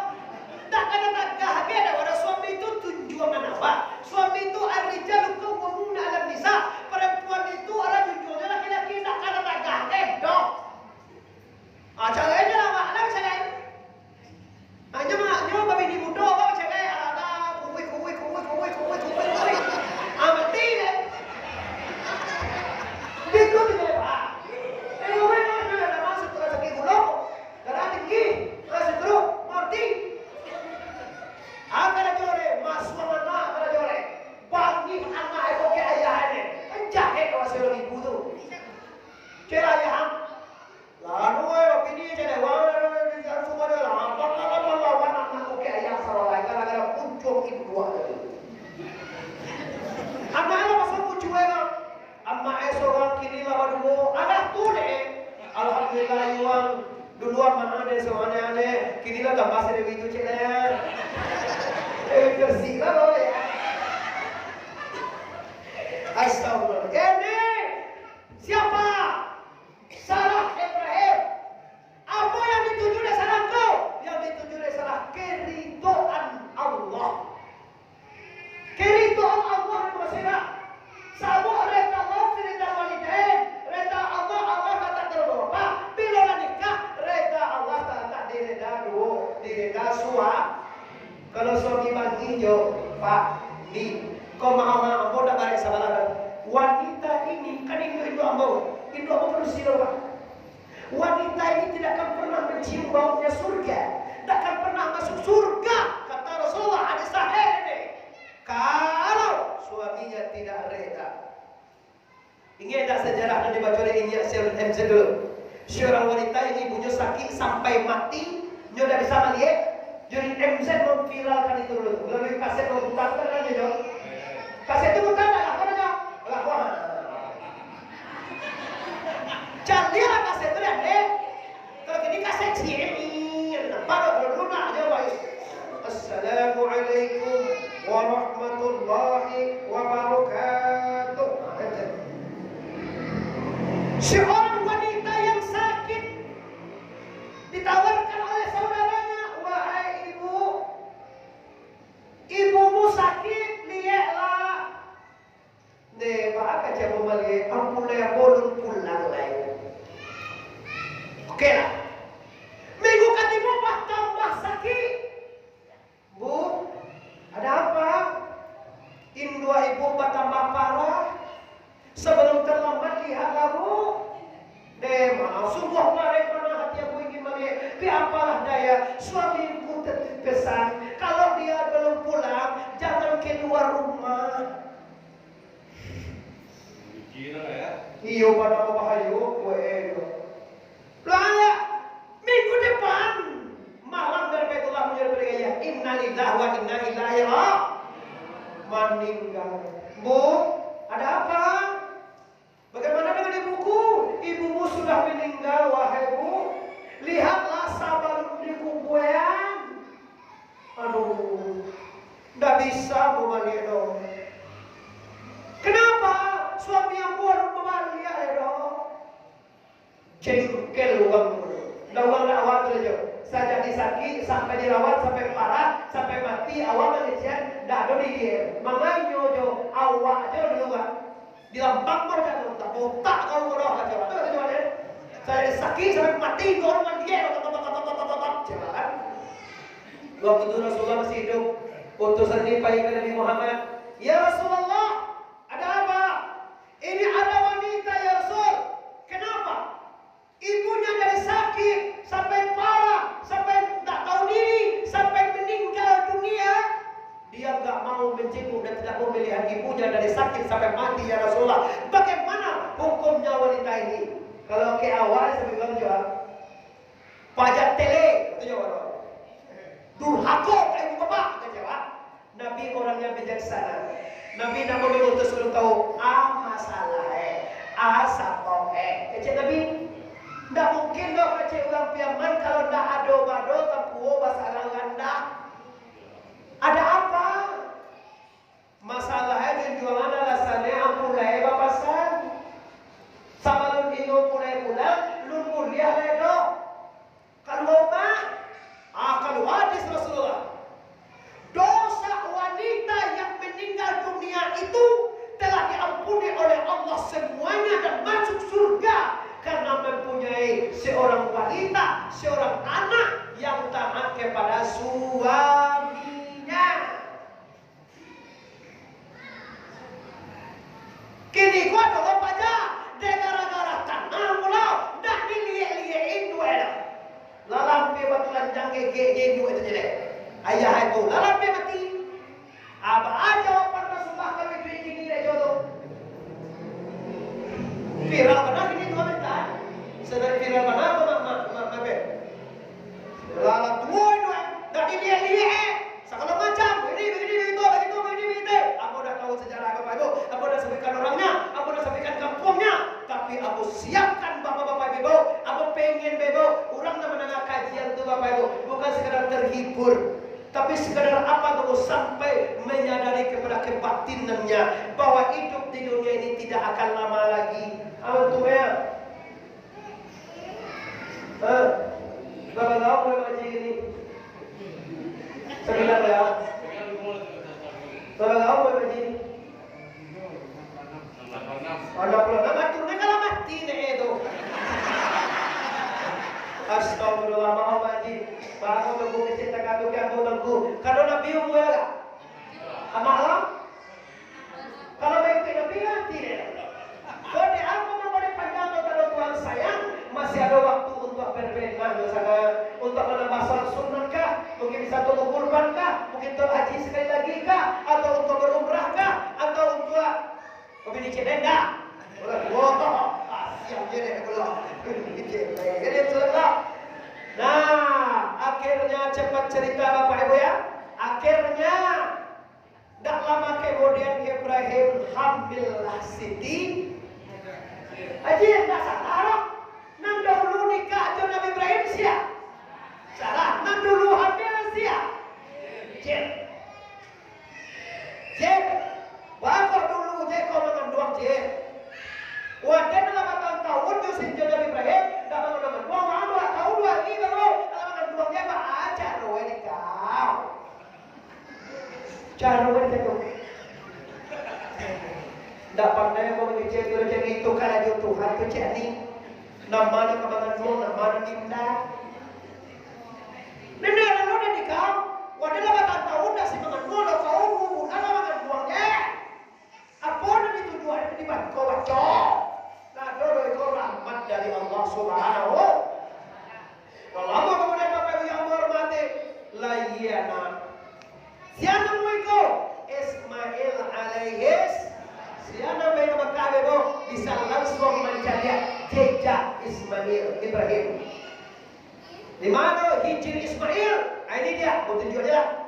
Tak ada bahagia ada orang suami itu tujuan apa? Suami itu ar-rijalu qawwamuna 'alan nisa. Perempuan itu adalah tujuannya laki-laki tak ada bahagia dong. Caranya lah makna saya. Hanya maknya babi di muda apa saya ada kuwi. Mati deh. Itu dia Pak. Kuwi ada masuk ke sakit gula. Darah tinggi, masuk terus mati. Kau maha ambo dah balik sabalah. Wanita ini kan Indo ambo perlu silakan. Wanita ini tidak akan pernah mencium baunya surga, tidak akan pernah masuk surga, kata Rasulullah hadis sahih ini. Kalau suaminya tidak reda. Ingat tak sejarah yang dibaca oleh Inyak MC dulu? Seorang wanita yang ibunya sakit sampai mati, dia tidak bisa melihat. Jadi MZ memviralkan itu dulu. Melalui kaset memutar kan dia. Kaset itu bukan apa namanya? Lakuan. Jangan lihat kaset itu deh. Kalau ini kaset CMI, pada dulu aja guys. Assalamualaikum warahmatullahi wabarakatuh. Seorang wanita yang sakit ditawarkan oleh saudaranya, wahai ibu, ibumu sakit, lihatlah. Nih, maka dia membalik, ampun boleh pulang lagi. Oke lah. Minggu ketiga tambah sakit. Bu, ada apa? Indua ibu tambah parah. Sebelum terlambat lihatlah bu. Maaf, sungguh kemarin pernah hati aku ingin melihat. Tapi apalah daya, suamiku tetap pesan, kalau dia belum pulang, jangan keluar rumah. Iyo pada bahayu, gue Laya, minggu depan malam dari Baitullah menjadi bergaya. Innalillahi wa inna ilaihi meninggal. Bu, ada apa? Bagaimana dengan ibuku? Ibumu sudah meninggal, wahai bu. Lihatlah sabar di kuburan. Aduh, tidak bisa bu Malino. Kenapa? Suami yang buat membalik ya jengkel uang dulu. Dah uang nak awal tu je. Saja disakit sampai dirawat sampai parah sampai mati awal mengecian dah ada di dia. Makanya jo awak je dulu kan. Di lambang mereka tu tak botak kau bodoh kan coba. Tu coba deh. Saya disakit sampai mati kau orang dia. Coba kan. Waktu itu Rasulullah masih hidup. Utusan dipanggil ke Nabi Muhammad. Ya Rasulullah, ada apa? Ini ada wanita ya Rasul. Kenapa? Ibunya dari sakit sampai parah, sampai tak tahu diri, sampai meninggal dunia. Dia enggak mau menjenguk dan tidak mau melihat ibunya dari sakit sampai mati ya Rasulullah. Bagaimana hukumnya wanita ini? Kalau ke awal sampai bilang juga pajak tele, itu jawab. Durhaka ke ibu bapak, itu jawab. Nabi orangnya bijaksana. Nabi nak mengutus belum tahu masalah asapong kecil Nabi. Tidak mungkin dong kecil ulang piaman kalau tidak ada bado tapuo bahasa Landa. Ada apa? Masalahnya jualan alasannya ampulai bapasan. Sama lun ino pulai pulang, lun kuliah ledo. Kalau mah, kalau hadis Rasulullah. Dosa wanita yang meninggal dunia itu telah diampuni oleh Allah semuanya dan masuk surga karena mempunyai seorang wanita, seorang anak yang taat kepada suaminya. Kini gua dulu aja gara-gara tanah pulau dah dilihat-lihatin duel. Lalampi batulan jangke itu jadi. Ayah itu lalampi mati. Apa aja pernah sumpah kami ini jodoh. Viral benar ini komentar. Sedang viral benar mak lalat tua itu dah dilihat-lihat. Segala macam begini begitu. Aku dah tahu sejarah Bapak Ibu. Aku dah sebutkan orangnya. Aku dah sebutkan kampungnya. Tapi aku siapkan bapak-bapak Ibu. Aku pengen Ibu. Orang yang mendengar kajian itu Bapak Ibu bukan sekedar terhibur. Tapi sekadar apa kamu sampai menyadari kepada kebatinannya bahwa hidup di dunia ini tidak akan lama lagi. Antum ya? Berapa tahun mulai ngaji ini? 9 ya? Berapa tahun mulai ngaji ini? 66. Aturnya kalau mati nih itu. Astagfirullah, maaf haji. Baru tunggu cerita kadu tunggu. Kalau Nabi umur ya? Malam Ibrahim hamillah Siti. Aji enggak salah. Nang dahulu nikah aja Nabi Ibrahim sia. Salah. Nang dulu hamil sia. Jen. Waktu dulu je kau mengandung je. Wadah dalam tahun tu sinjil Nabi Ibrahim dah mengandung. Wah, dua tahun lagi baru dalam mengandungnya apa aja roe ni kau. Cara roe ni tu. Tak pandai mau mengecek itu kalau dia Tuhan tu cek ni. Nama ni mengandung, nama ni Dinda. Nene lalu ni nikah. Wadah dalam tahun dah si mengandung, dah tahun bulan dalam mengandungnya. Apa yang tujuan ini kau baca? Nah, doa itu rahmat dari Allah Subhanahu. Kalau kemudian Bapak Ibu yang hormati, layana. Siapa mereka? Ismail alaihis. Siapa mereka Bapak bisa langsung mencari jejak Ismail Ibrahim. Di mana hijri Ismail? Ini dia, mau tunjuk dia.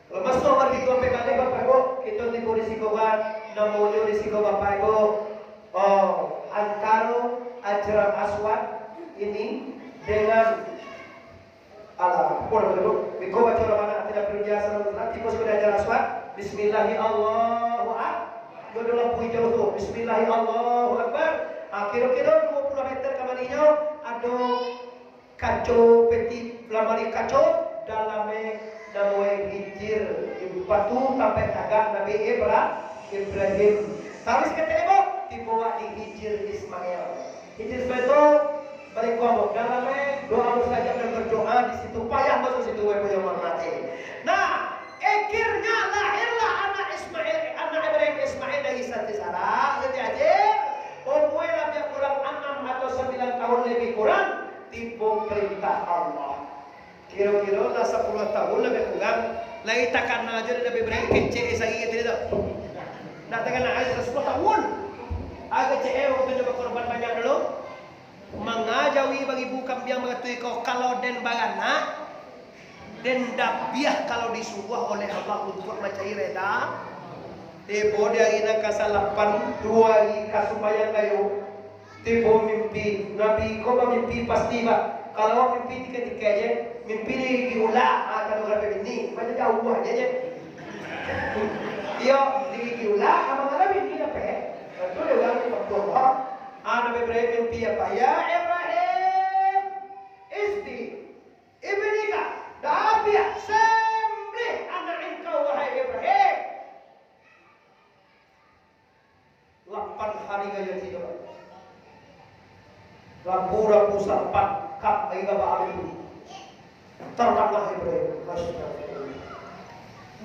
Kalau masuk nomor itu sampai kali Bapak Ibu, kita timbul risiko namun risiko Bapak Ibu. Antara Hajar Aswad ini dengan Allah. Boleh dulu. Biko baca mana tidak kerja sama tikus pada Hajar Aswad. Bismillahirrahmanirrahim. Dua puji jauh tu. Bismillahirrahmanirrahim. Kira-kira 20 meter kemarinya ada kacau peti lamari kacau dalamnya namanya hijir batu sampai tagak Nabi Ibrahim. Tapi sekarang ibu dibawa di hijir Ismail. Hijir Ismail itu balik ngomong dalamnya doa mustajab dan berdoa di situ payah masuk situ ibu yang hormati. Nah, akhirnya lahirlah anak Ibrahim Ismail dari Siti Sarah. Jadi aja umurnya lebih kurang 6 atau 9 tahun lebih kurang timbul perintah Allah. Kira-kira dah 10 tahun lebih kurang. Lagi takkan aja Nabi Ibrahim kecil saya itu tu. Nak takkan aja 10 tahun. Agak kecil waktu coba korban banyak dulu. Mengajawi bagi ibu kambing mengatui kau kalau den bagana den dabiah kalau disuruh oleh Allah untuk mencari reda. Tibo dia ina kasalapan 2 hari kasumbayang kayu. Tibo mimpi Nabi kau mimpi pasti ba. Kalau mimpi tiga-tiga aja, mimpi ni diulah kalau orang begini, macam jauh aja. Dia diulah, abang-abang mimpi apa? Itu dia orang yang berdoa. Nabi Ibrahim mimpi apa? Ya Ibrahim, istri, ibnika, dabiah, sembelih anak engkau wahai Ibrahim. 8 hari gaya tidur. Rabu-rabu sampai kap lagi bapak alim teranglah Ibrahim.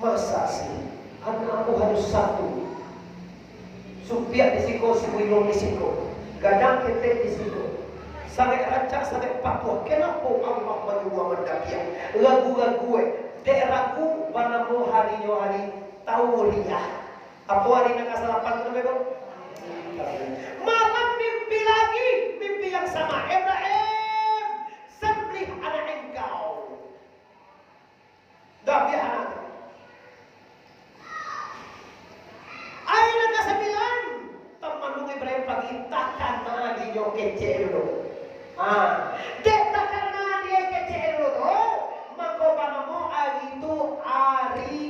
Masa sih anak aku harus satu. Supiak di siko, sibuilong di siko, gadang ketek di siko, sampai rancak sampai patuh. Kenapa Allah menyuruh mendapiah? Lagu-lagu daerahku banamu harinya hari tahu riah. Apa hari nak kasalapan tu bego? Malam mimpi lagi, mimpi yang sama. Ibrahim, sembelih anak engkau. Dapiah anak. Ayat ke-9 teman Ibrahim pagi takkan dia kecil dulu. Dek takkan dia kecil dulu tuh. Maka panamu hari itu hari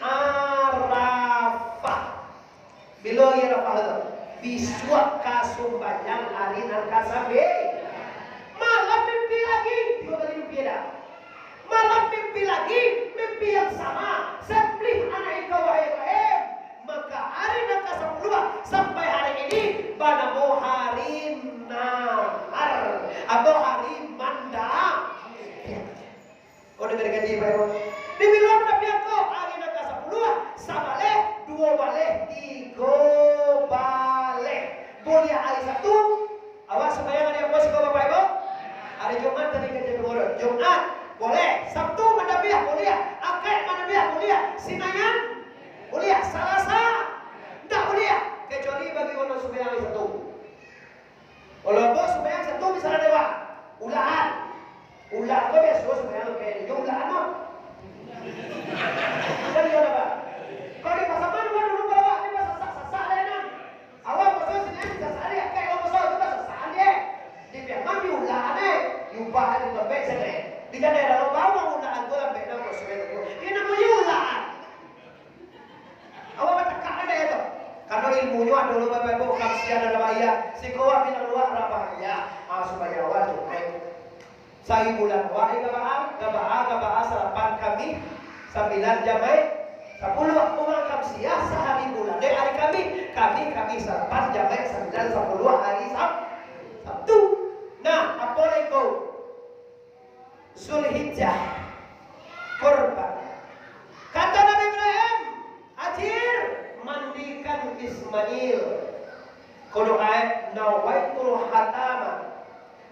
Arafah. Bila hari Arafah itu bisuak kasumbayang hari Nangkasabe. Malam mimpi lagi, 2 kali mimpi dah. Malam mimpi lagi, mimpi yang sama. Sembelih anak engkau wahai Ibrahim. Maka hari ke-10 sampai hari ini padamu hari Nahar atau hari Manda. Kau dengar gaji Pak Ibu? Dibilang Nabi aku hari ke-10 sama leh 2 balik 3 balik. Boleh hari 1. Awas sembahyang hari apa sih Bapak Ibu? Hari Jumat tadi kerja pengurus. Jumat boleh. Sabtu mendabiah boleh. Akad mendabiah boleh. Sinayan boleh, Selasa tidak boleh, kecuali bagi orang sembahyang hari 1. Kalau bos sembahyang 1 misalnya dewa, ulaan kau biasa sembahyang lebih, jom ulaan apa? Jadi apa? Kau di pasar mana dulu bawa munyuah dulu bapak ibu kapsian dan bahaya. Si kowa bilang luar bahaya. Supaya awal naik. Sahi bulan wahai gabaa sarapan kami 9 jamai 10 uang kapsia sehari bulan. Hari kami sarapan jamai 9 10 hari Sabtu. Nah, apa lagi Zulhijjah korban. Kata Nabi Ibrahim, Hajar mandikan Ismail. Kalau ayat nawaitul hatama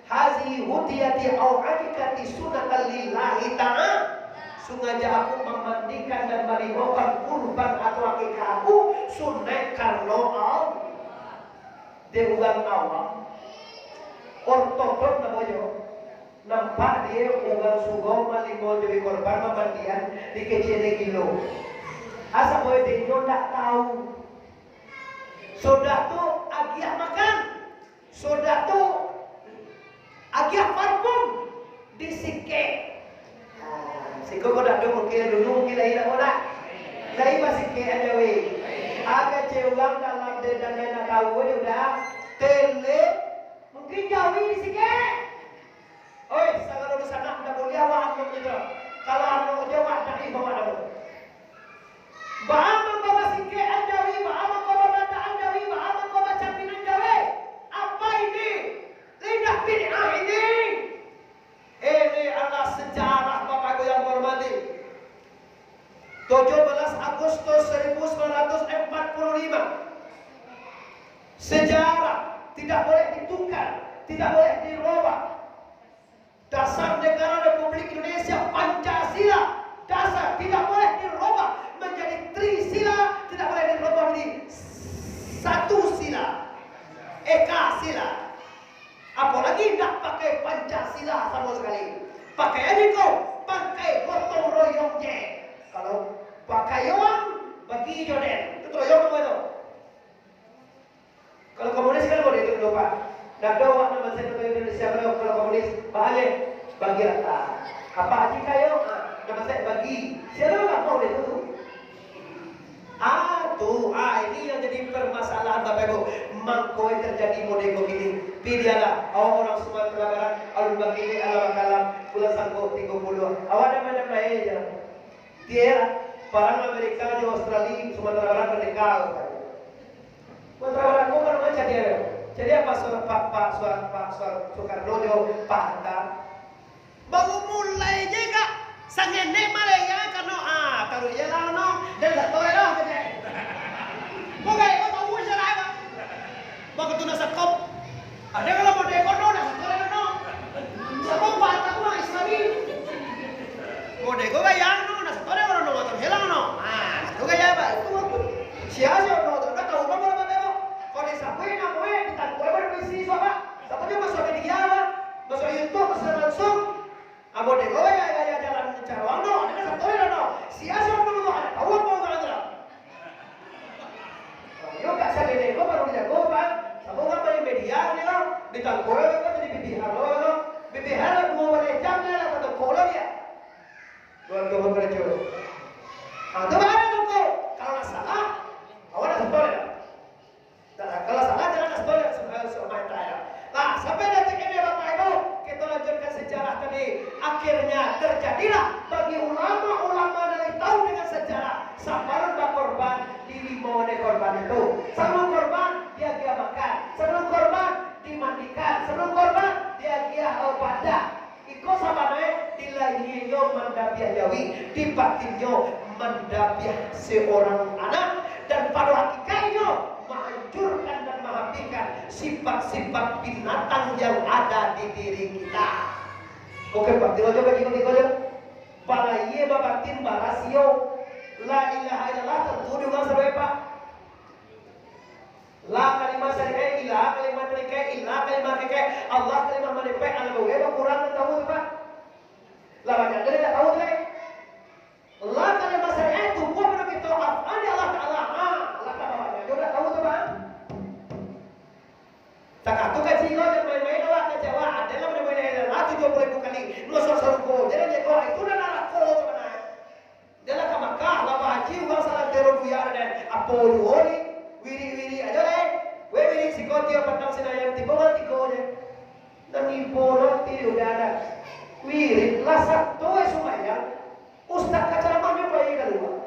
hazi hudiyati au akikati sunatan lillahi ta'ala. Sengaja aku memandikan dan merimaukan kurban atau akikahku sunnah karena Allah. Dewan Allah ortodok namanya. Nampak dia ugang sugong malimau jadi korban memandian di kecil kilo. Asa boleh dia tak tahu. Sudah tu agiah makan, sudah tu agiah parfum disike. Siko ko dah dulu mungkin lain orang. Lain masih ke ada we. Agak cewang dalam dan nak tahu dia udah tele mungkin jauh disike. Oi, sangat urusan nak dah boleh awak aku itu. Kalau anu jawab tak bawa dah. Bahama ko basike anjawi, bahama ko bata anjawi, bahama ko baca pinan jawe. Apa ini? Lidah bid'ah ini. Ini adalah sejarah Bapak yang hormati. 17 Agustus 1945. Sejarah tidak boleh ditukar, tidak boleh dirubah. Dasar negara Republik Indonesia Pancasila, dasar tidak boleh dirubah menjadi trisila, tidak boleh dirubah menjadi satu sila, eka sila. Apalagi tidak pakai Pancasila sama sekali. Pakai aja kau, pakai gotong royongnya. Kalau pakai orang bagi jodoh, itu royong apa itu? Kalau komunis kan boleh itu lupa. Nak doa nama saya Indonesia kalau komunis bahaya bagi rata. Apa aja kayo? Nama saya bagi. Siapa nggak mau itu? Ini yang jadi permasalahan Bapak Ibu. Mangkoi terjadi model begini. Pilihlah orang Sumatera Barat, alun bakini alam kalam, pulau sangko 30. Awak ada macam lain. Dia orang Amerika di Australia, Sumatera Barat merdeka. Sumatera Barat kau kan macam dia. Jadi apa Pak Soekarno Pak Hatta baru mulai juga sangene Malaya karena taruh ya lah no dan tak tahu dah kata. Bukan kau tahu cara apa? Baru tu nak sakop. Ada kalau mau dekono nak sakop no. Sakop Pak Hatta pun Islami. Mau deko bayang no nak sakop orang no atau hilang no. Tu gaya apa? Itu aku siapa no tak tahu apa apa. Kalau disampaikan apa kita boleh berbisnis apa? Tapi masuk media apa? Masuk YouTube, masuk langsung. Abo deko ya jalan carwang no, ada kan satu no. Siapa yang perlu ada? Tahu apa orang ada? Yo kat saya deko baru dijago pak. Sabo apa di media ni lo? Ditangkoi kan jadi BBH lo. BBH lo 2 jam lah atau kolom ya. Luar biasa kerja. Itu baru tu. Kalau salah, awak dah sempol ya. Kalau salah jangan asbol semua ya. Nah, sampai detik ini Bapak Ibu, kita lanjutkan sejarah tadi. Akhirnya terjadilah bagi ulama-ulama dari tahu dengan sejarah. Sabar korban diri mau korban itu. Sebelum korban dia makan. Sebelum korban dimandikan. Sebelum korban dia pada. Iko sama naik dilahirnya mendapiah jawi, dibatinnya mendapiah seorang anak dan pada hakikatnya menghancurkan dan menghabiskan sifat-sifat binatang yang ada di diri kita. Oke Pak, tiba coba bagi balaye babatin barasio la ilaha illallah tentu juga sampai Pak. La kalimat syariah ilah, kalimat mereka ilah, kalimat mereka Allah, kalimat mereka al-bawi apa kurang tahu Pak? Lah banyak dari tak tahu lagi. La kalimat syariah itu bukan begitu afani Allah Taala. Allah Taala juga tahu tu Pak. Tak tu kaji lo yang main-main awak kecewa. Ada lah main-main lah 70,000 kali. Nosor saruko. Jadi dia kau itu dah nak kau sebenarnya. Dia lah ke Makkah, lah haji uang salah teror buyar dan apa oli. Wiri-wiri aja deh. Wiri si koti patang sinayang tiba tiko aja. Dan ibu nanti udah ada. Wiri lasak tuh sumayang. Ustaz kacaramanya bayi keluar.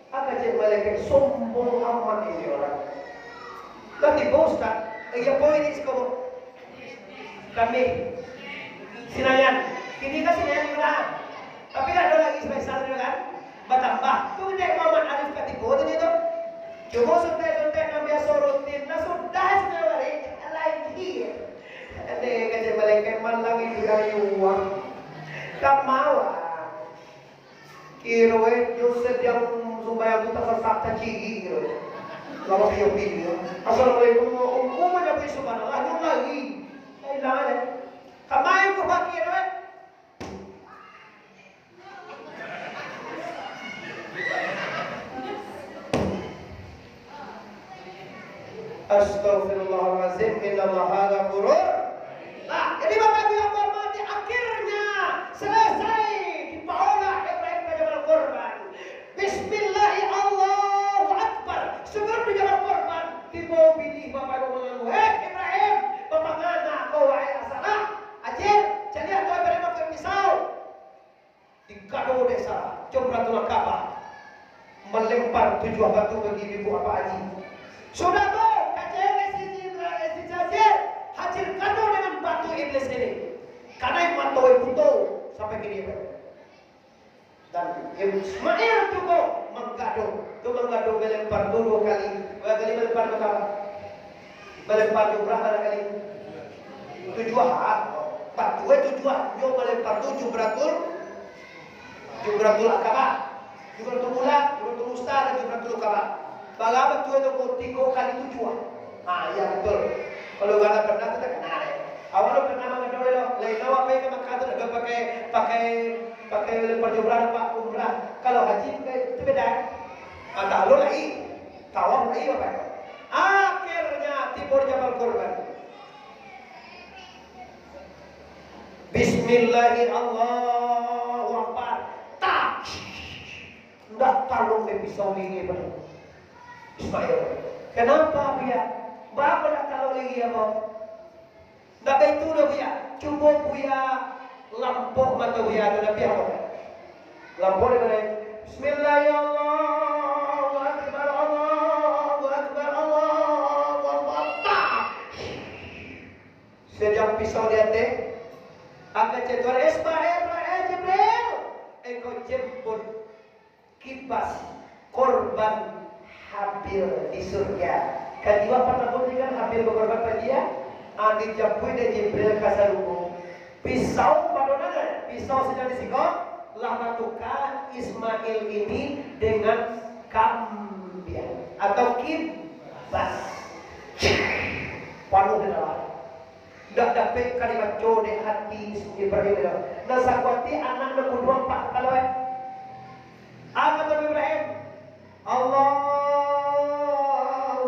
Agak cek malaikat sombong amat ini orang. Dan tiba Ustaz, ya poin ini sih kami sinayan. Kini kan sinayan juga. Tapi ada lagi spesial juga kan. Bertambah. Tuh dek Muhammad Arif katipu itu. Cuma suntai-suntai namanya sorotin. Nah sudah sebenarnya lagi. Ada kecil malaikat malang itu dari uang. Tak mau. Kira Yusuf yang supaya kita sesat cigi gitu. Kalau dia pilih. Assalamualaikum. Hukum aja bisa subhanallah yang lagi. Hilang aja. Kamai ko bakir. Astaghfirullahaladzim. Innallaha ghafurur. Nah, jadi Bapak Ibu yang hormati, akhirnya selesai dibawalah Ibrahim ke Jabal Qurban. Bismillahirrahmanirrahim. Allahu Akbar. Sebelum di Jabal Qurban, dibawa bini Bapak Ibu mengaku, Ibrahim, Bapak ngana kau wahai asalah. Ajir, jadi atau Ibrahim pakai pisau. Di kado desa, Jumratul Ka'bah. Melempar 7 batu bagi ibu apa Haji. Sudah tuh, kacau hajar kado dengan batu iblis ini. Karena yang matoi buto sampai kini. Dan Ismail juga menggado. Itu menggado melempar 2 kali. Berapa kali melempar ke Ka'bah? Melempar berapa kali? 7 batu 7. Yo melempar 7 Jumratul Akabah. Jumratul Ula, Jumratul Usta dan Jumratul Akabah. Bagaimana tuh itu 3 kali 7. Ah, ya betul. Kalau nggak ada pernah kita kenal ya. Awalnya pernah mengadoi lo, lain awal apa yang makan ada pakai lempar jumrah pak umrah. Kalau haji itu beda. Atau lo lagi, tawaf lagi apa? Akhirnya timur Jabal Qurban. Bismillahirrahmanirrahim. Tak. Nggak talung ke pisau ini benar. Ismail. Kenapa dia? Bapak nak kalau lagi ya mau? Nggak begitu dah dia. Cuba dia lampau mata dia ada nabi apa? Lampau dia. Bismillahirrahmanirrahim. Allahu Akbar. Allahu Akbar. Sejak pisau dia teh, akan cetor Ismail, Jibril. Engkau jemput kipas korban Habil di surga. Kadiwa patapun kan Habil berkorban pada dia. Adi japui de Jibril kasaruku. Pisau padonana, pisau sedang disikap. Lamatukan Ismail ini dengan kambian atau kibas. Panuh di dalam. Dak dapat kalimat jode hati Ibrahim. Nasakwati anak nak kedua 4 kalau apa kata Ibrahim? Allahu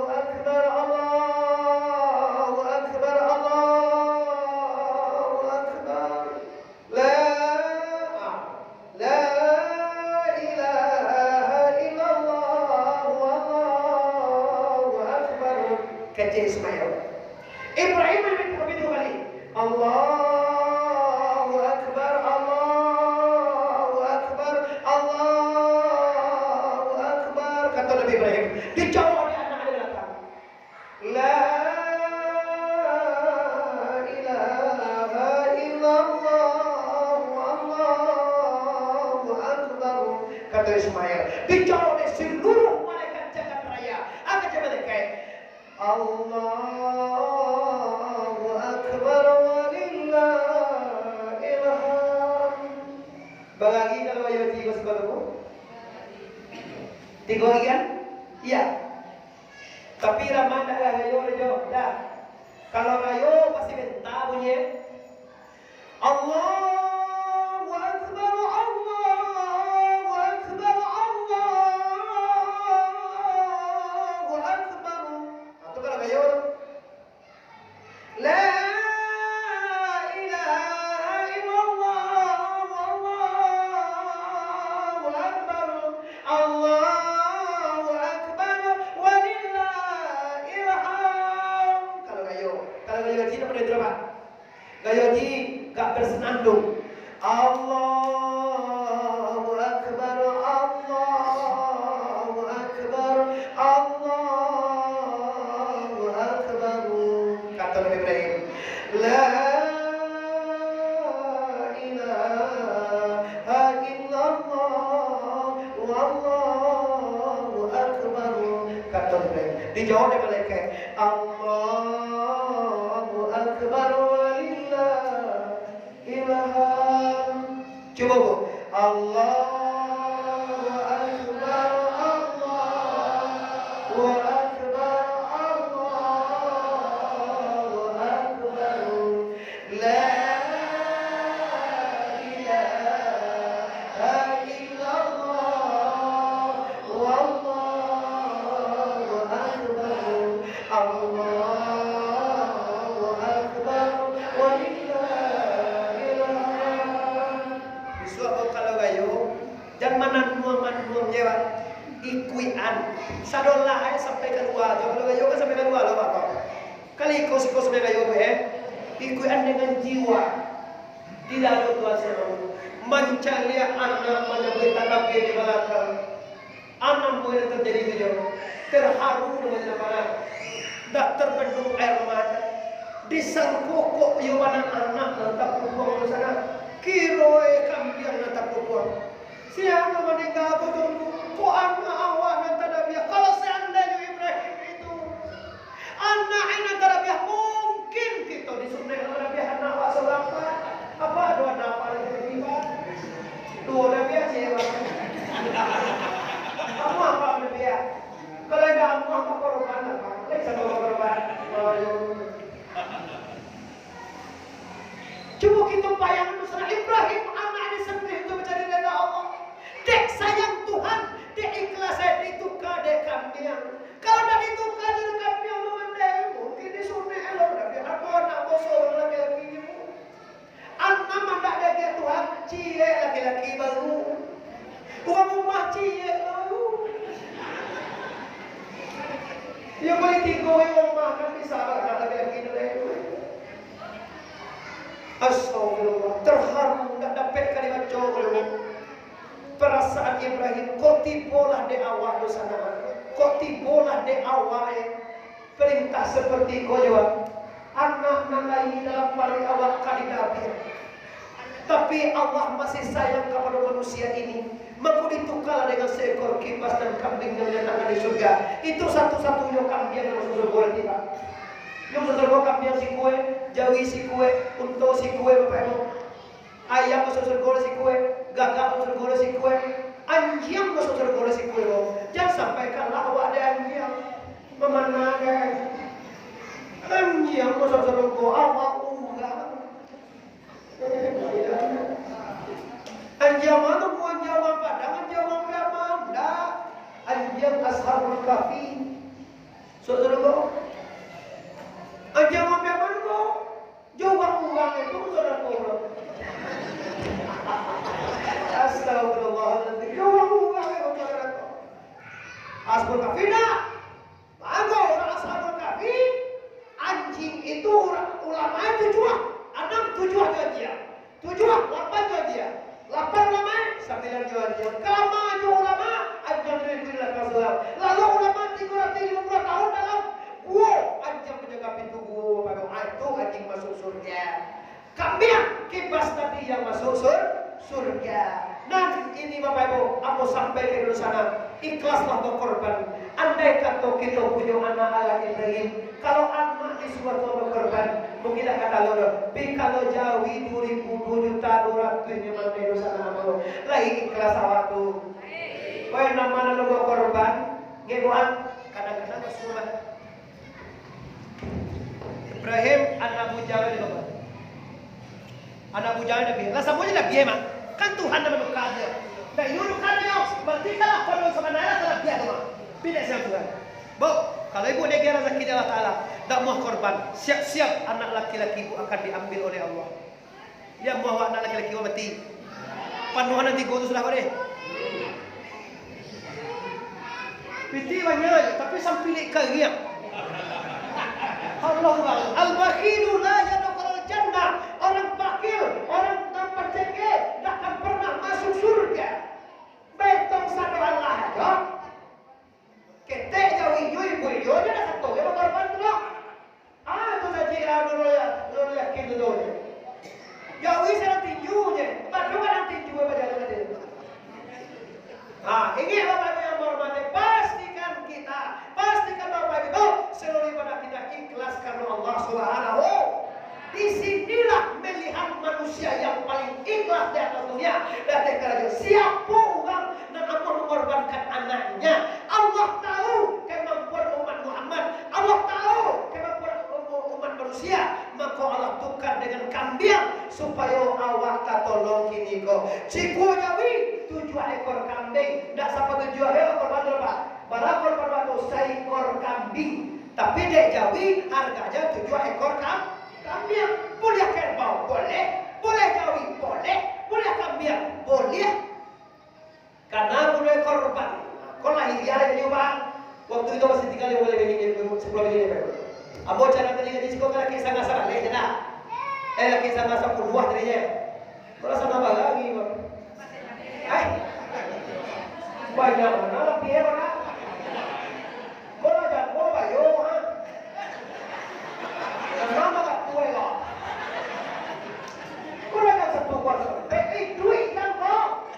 Akbar, Allahu Akbar, Allahu Akbar. La ilaha illallah, Allahu Akbar. Kata Ismail. Ibrahim meminta begitu kali. Allahu Akbar, Allahu Akbar, Allahu Akbar. Kata Nabi Ibrahim. Dijawab oleh anak di belakang. La ilaha illallah, Allahu Akbar. Kata Ismail. Dijawab oleh seluruh malaikat jagat raya. Apa jabat malaikat? Allahu Akbar walillahil hamd. Bagi kalau ayo tiga sekolah. 3 lagi kan? Iya. Tapi ramai dah rayo dah. Kalau rayo pasti bentar bunyi. Allahu Akbar, Allahu Akbar, Allahu Akbar. Atau kalau rayo La ilaha illallah, Allahu Akbar, Allahu Akbar, walillahil Gayoji gak bersenandung. Allahu Akbar, Allahu Akbar, Allahu Akbar. Kata Nabi Ibrahim, La ilaha illallah, Wallahu Akbar. Kata Nabi Ibrahim. Dijawab oleh malaikat, Allahu Akbar walillahi ilham. Coba bu, Allahu Akbar, Allahu Akbar, Allahu Akbar. La ilaha illallah, Wallahu Akbar, Allahu Akbar walillahi ilham. Disuap kalau gayo dan manan muam nyewa ikuian sadolah sampai keluar. Kalau gayo kan sampai keluar loh Bapak. Kali ikut sampai gayo ikuian dengan jiwa di dalam Tuhan selalu mencari anak menyebut takabir di belakang. Anak boleh terjadi itu terharu dengan apa? Tak terbendung air mata. Disangkokok yuwanan anak nantak pukul ke sana. Kiroe kambian nantak pukul. Siapa meninggal betul? Kok anak awak nantak nabiah? Kalau seandainya Ibrahim itu anak nantak nabiah, mungkin kita disunnah nabiah anak awak seorang apa dua nafal yang tiba dua nabiah siapa? Apa nabiah? Kalau ada apa korban apa? Leksa korban. Coba kita bayangkan misalnya Ibrahim anak disembelih untuk mencari ridha Allah. Dek sayang Tuhan, dek ikhlas saya ditukar dek kambing. Kalau dah ditukar dek kambing memandai mungkin disunnah elok tapi apa nak bosor laki-laki ni. Anak mandak dek Tuhan, cie laki-laki baru. Uang rumah cie baru. Yang boleh tinggal yang makan bisa anak laki-laki itu. Astagfirullah, terharu tak dapat kalimat jawab. Perasaan Ibrahim, kau tibolah di awal di sana. Kau tibolah di awal perintah seperti kau jawab. Anak nalai dalam pari awal kali nabi. Tapi Allah masih sayang kepada manusia ini. Maka ditukar dengan seekor kipas dan kambing yang datang di surga. Itu satu-satunya kambing yang masuk surga tidak. Yang masuk surga kambing si kue, jawi si kue, unta si kue, bapak ibu. Ayam masuk surga si kue, gagak masuk surga si kue, anjing masuk surga si kue. Jangan sampai kalah awak ada anjing memanahkan. Anjing masuk surga awak enggak. Anjing mana bukan jawab padang, jawab apa? Enggak. Anjing ashabul kahfi. Saudara, anjing apa mana? Jawab uang itu saudara. Astagfirullahaladzim. Jawab uang itu saudara. Ashabul kahfi dah. Bagus orang ashabul kahfi. Anjing itu ulama tujuan. Adam tujuan dia. Tujuan 8 dia. 8 ulama, 9 dia. Kama jo ulama, anjing bila kasual. Lalu ulama 350 tahun dalam gua anjing menjaga pintu gua pada itu anjing masuk surga. Kambing kibas tadi yang masuk surga. Dan ini Bapak Ibu, aku sampaikan dulu sana. Ikhlaslah berkorban. Andai kata kita punya anak ala Ibrahim, kalau anak di suatu berkorban, mungkin kata lo, tapi kalau jawi 2.000 juta 200 ini mana itu sana lo, lagi ikhlas awak tu. Kau nama lo berkorban, ngebuat kadang-kadang bersurat. Ibrahim anak bujang ni bapak. Anak bujang Nabi. Lah semuanya Nabi emang. Kan Tuhan nama berkata dia. Dan yuru kan dia. Berarti kalau kalau sebenarnya telah dia tu mah. Pilih siapa Tuhan. Bu, kalau ibu negara rezeki Allah Taala, tak mau korban. Siap-siap anak laki-laki ibu akan diambil oleh Allah. Dia mau anak laki-laki ibu mati. Panuhan nanti gua tu sudah kau deh. Piti banyak, tapi sampai kalian. Allah Al-Bakhilu la yadkhulul jannah. satu Allah aja. Ketek jauh ibu dia dah satu dia korban tu lah. Itu saja dulu yakin dulu. Jauh sana tinjunya, batu kan tinju apa jalan dia. Ini Bapak Ibu yang hormati, pastikan Bapak Ibu seluruh ibadah kita ikhlas karena Allah Subhanahu. Disinilah melihat manusia yang paling ikhlas di atas dunia. Dan kerajaan siapa orang yang akan mengorbankan anaknya. Allah tahu kemampuan umat Muhammad. Allah tahu kemampuan umat manusia. Maka Allah tukar dengan kambing supaya awak tak tolong kini kau. Ciku jawi 7 ekor kambing. Tak sampai 7 ekor berapa? Barang korban batu seekor kambing. Tapi dek jawi harganya 7 ekor kambing. Boleh kerbau? Boleh jawi? Boleh kambing? Boleh. Karena boleh korban. Kau lahiriah aja bang. Waktu itu masih tinggal di boleh begini 10 begini. Abo cara tadi di sekolah lagi sangat sangat leh dah. Lagi sangat sangat buah tadinya. Kau sama apa lagi bang? Banyak mana lebih mana? Kau ada kau bayo ha? Nama tak kue lah. Kau ada satu kuasa. Duit kan kau?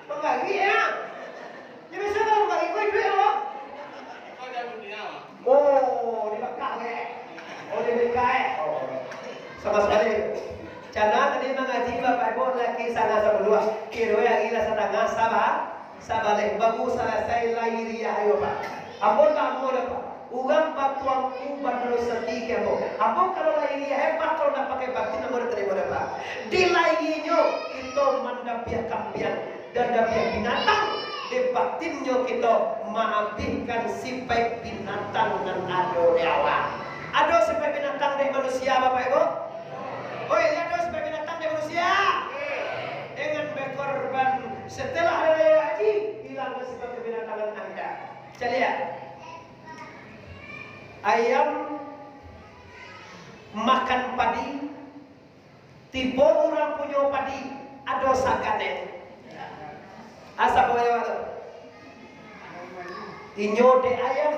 Penggaji ya? Jadi siapa penggaji kau duit apa? Kau ada dunia. Di Mekah ke? Di Mekah. Sama sekali. Cana tadi mengaji Bapak Ibu lagi sana sebelua. Kira yang ila setengah sabalik. Bagus selesai lahiriah ayo Pak. Ampun tak mau dapat. Ugang patuang uban terus setika mo. Ampun kalau lahiriah hebat kalau nak pakai bakti nak mau terima dapat. Di lahirnya kita mandapia kampian dan dapia binatang. Di baktinnya kita maafkan sifat binatang dan ado dewa. Ado sifat binatang dari manusia Bapak Ibu. Lihat dong sebagai binatang dari manusia. Dengan berkorban setelah ada haji hilang sifat kebinatangan Anda. Saya lihat. Ayam makan padi, tiba orang punya padi, ada sagane. Asa boleh waktu. Tinyo de ayam.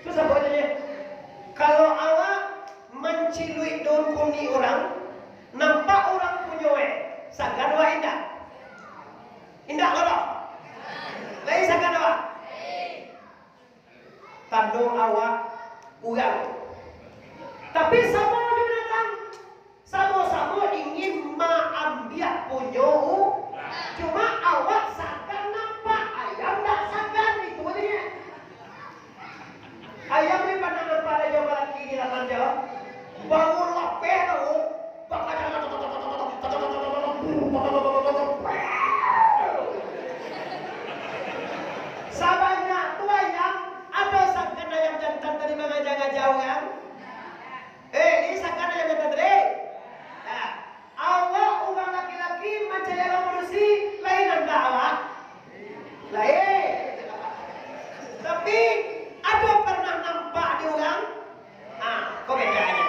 Terus apa katanya? Kalau awak mencilui daun kuni orang, nampak orang punya sagan wa indah. Indah kalau? Lain sagan apa? Tandung awak ulang. Tapi sama binatang, sama-sama ingin mengambil punya. Cuma awak sagan nampak, ayam tak sagan itu dia. Ayam ni pandang nampak ada jawab lagi di dalam jawab. Bangun lapeh tu, bakal sabanyak tu ayam. Ada sakan ayam jantan tadi mengajak-ajak kan? Ini sakan ayam jantan tadi. Nah, awak orang laki-laki mencari ayam bersih, lain anda awak. Lain. Tapi ada pernah nampak di orang? Kau bedanya.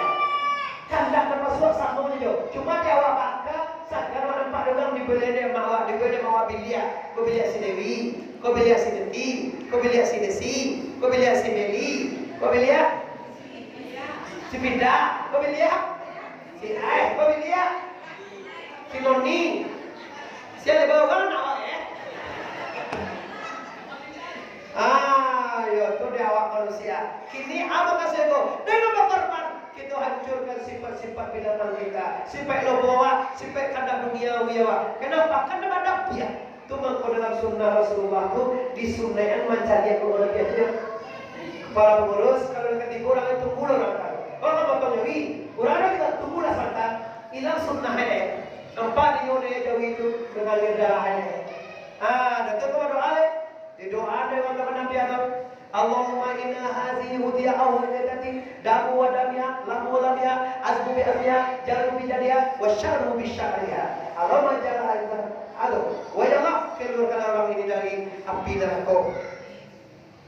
Kan tak termasuk sama je. Cuma dia awak bakal sakan awak nampak di orang dibeli dia mawak, dibeli mawak bilia. Kau bilia si Dewi, kau bilia si Deti, kau bilia si Desi, kau bilia si Meli, kau bilia si Pinda, kau bilia si Ai, kau bilia si Noni. Siapa bawa orang nak awak Yo, tu dia awak manusia. Kini apa kasih kau? Dengan berkorban kita hancurkan sifat-sifat binatang kita. Sifat lobawa, sifat kandang dunia wiyawa. Kenapa? Karena ada biar. Tu mengkau dalam sunnah Rasulullah tu disunnahkan mencari orang biasa. Para pengurus kalau ketika orang itu tunggu orang kan. Orang potong nyawi, orang kita tunggu lah santan. Hilang sunnah ini. Nampak di nyone jauh itu dengan darah ini. Datuk kau doa le. Di doa dengan Nabi Adam. Allahumma inna hazihi hudiya awhidati damu wa damia lamu wa damia azbu bi asmiha jaru bi jadiha wa syarru bi syariha. Allahumma jalla aizah. Wa ya Allah keluarkan orang ini dari api neraka.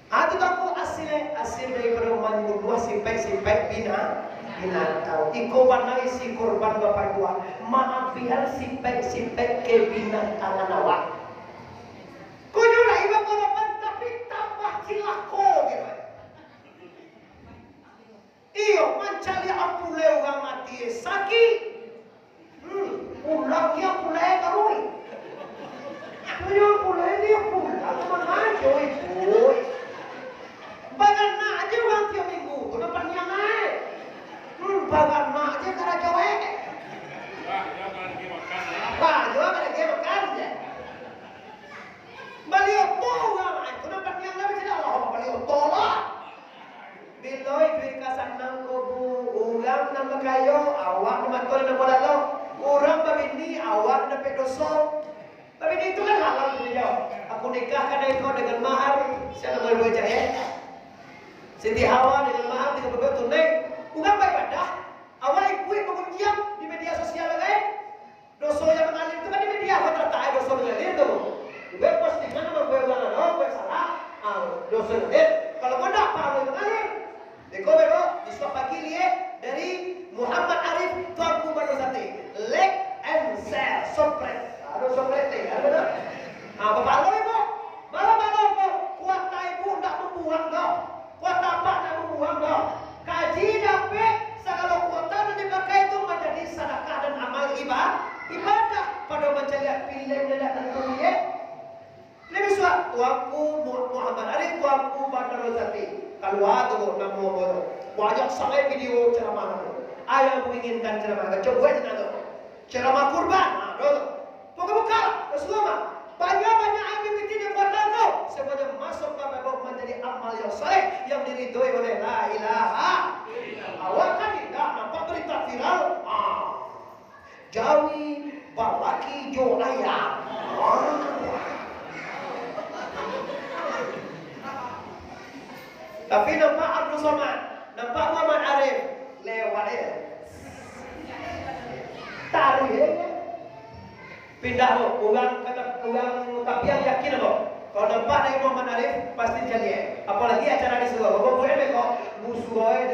Itu aku asil daripada membunuh simpai binatang. Iko banai si korban bapak tua. Maafian simpai ke binatang awak. matol na wala lo. Orang babini awak na pedoso. Babini itu kan halal beliau. Aku nikahkan engkau dengan mahar. Siapa boleh baca ya? Siti Hawa dengan mahar 30 tunai. Bukan baik ibadah. Awak ikut pengujian di media sosial kan? Doso yang mengalir itu kan di media. Kau tertarik doso mengalir tu. Gue postingan nama gue ulang gue salah. Doso mengalir. Kalau kau tak paham mengalir. Deko bebo di suap pagi lihat dari Muhammad Arif Tuanku Bandosati. Like and share, sopret. Aduh sopret ya, benar. Bapak lo ibu, malam ibu, kuat ibu tak membuang kau, kuat apa tak membuang kau. Kaji dapat segala kuota dan dipakai itu menjadi sedekah dan amal ibadah pada mencari pilihan dan kuliah. Lebih suat Tuanku Muhammad Arif Tuanku Bandosati. Keluar tu nama bodoh. Wajak sampai video ceramah. Ayah menginginkan ceramah. Coba aja tu. Ceramah kurban. Pokok buka. Rasulullah. Banyak aktiviti yang buat kau. Semuanya masuk ke bawah menjadi amal yang soleh yang diridhoi oleh la ilaha. Awak kan tidak nampak berita viral. Jawi balaki jolaya. Tapi nampak Abdul Somad, nampak Muhammad Arif lewat ya. Tarik ya. Pindah lo, ulang kapian yakin lo. Kalau nampak dari Muhammad Arif pasti jadi ya. Apalagi acara di sekolah. Bapak gue kok musuhnya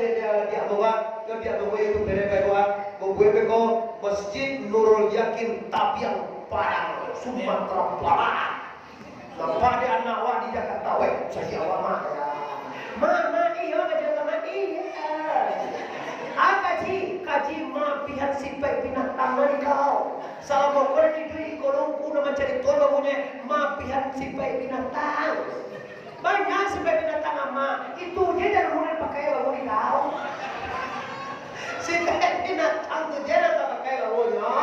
dia bawa itu berapa gue kok Masjid Nurul Yakin Tapian Padang Sumatera Barat. Nampak di anak wah di Jakarta, saya awak mah. Mama iya kerja sama iya. Kaji ma pihak simpai binatang ni kau. Salah pokok itu ikolongku nama cari tuan babunya ma pihak simpai binatang. Banyak simpai binatang ama. Itu dia dari mulai pakai babu ni kau. Simpai binatang tu dia nak pakai babunya.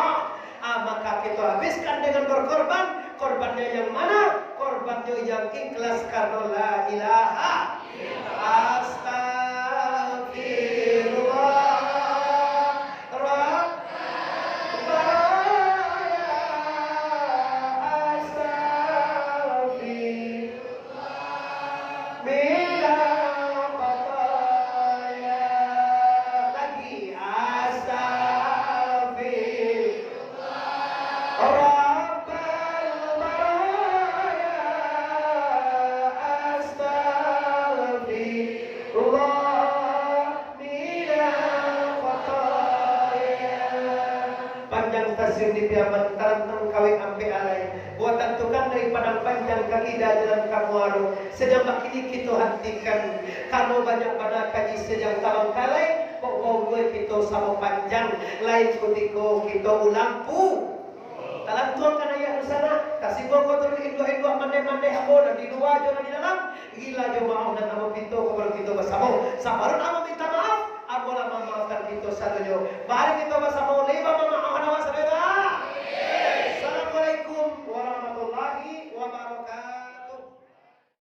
Maka kita habiskan dengan berkorban. Korbannya yang mana? Korbannya yang ikhlas karena la ilaha. Astagfirullah Rabbana Astagfirullah Bila khataya lagi Astagfirullah di piaman tarantang kawin ampe alai buatan tukang dari padang panjang kaki jalan kamu aru sedang kini kita hentikan kamu banyak pada kaji sedang talang kalai kok bau gue kita sama panjang lain kutiko kita ulampu talang tuang kan ayah di sana kasih gua kotor indo mande habo dan di luar jangan di dalam gila jo mau dan kamu pintu kalau kita bersama sabarun amo minta maaf abola memaafkan kita satu jo balik